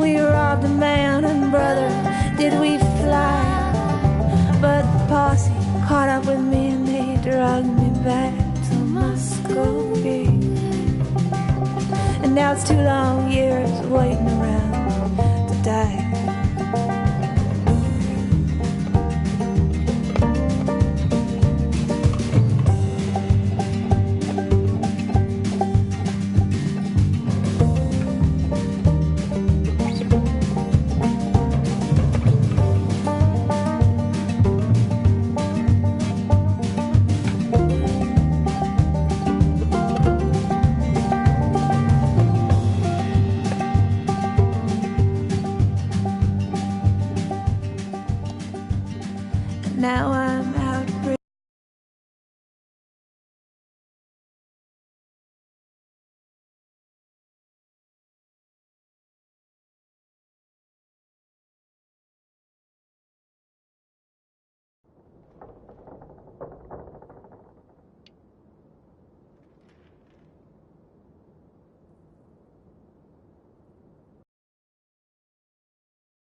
We robbed a man and brother, did we fly? But the posse caught up with me and they dragged me back to Muscovy. And now it's 2 long years waiting around to die. Now I'm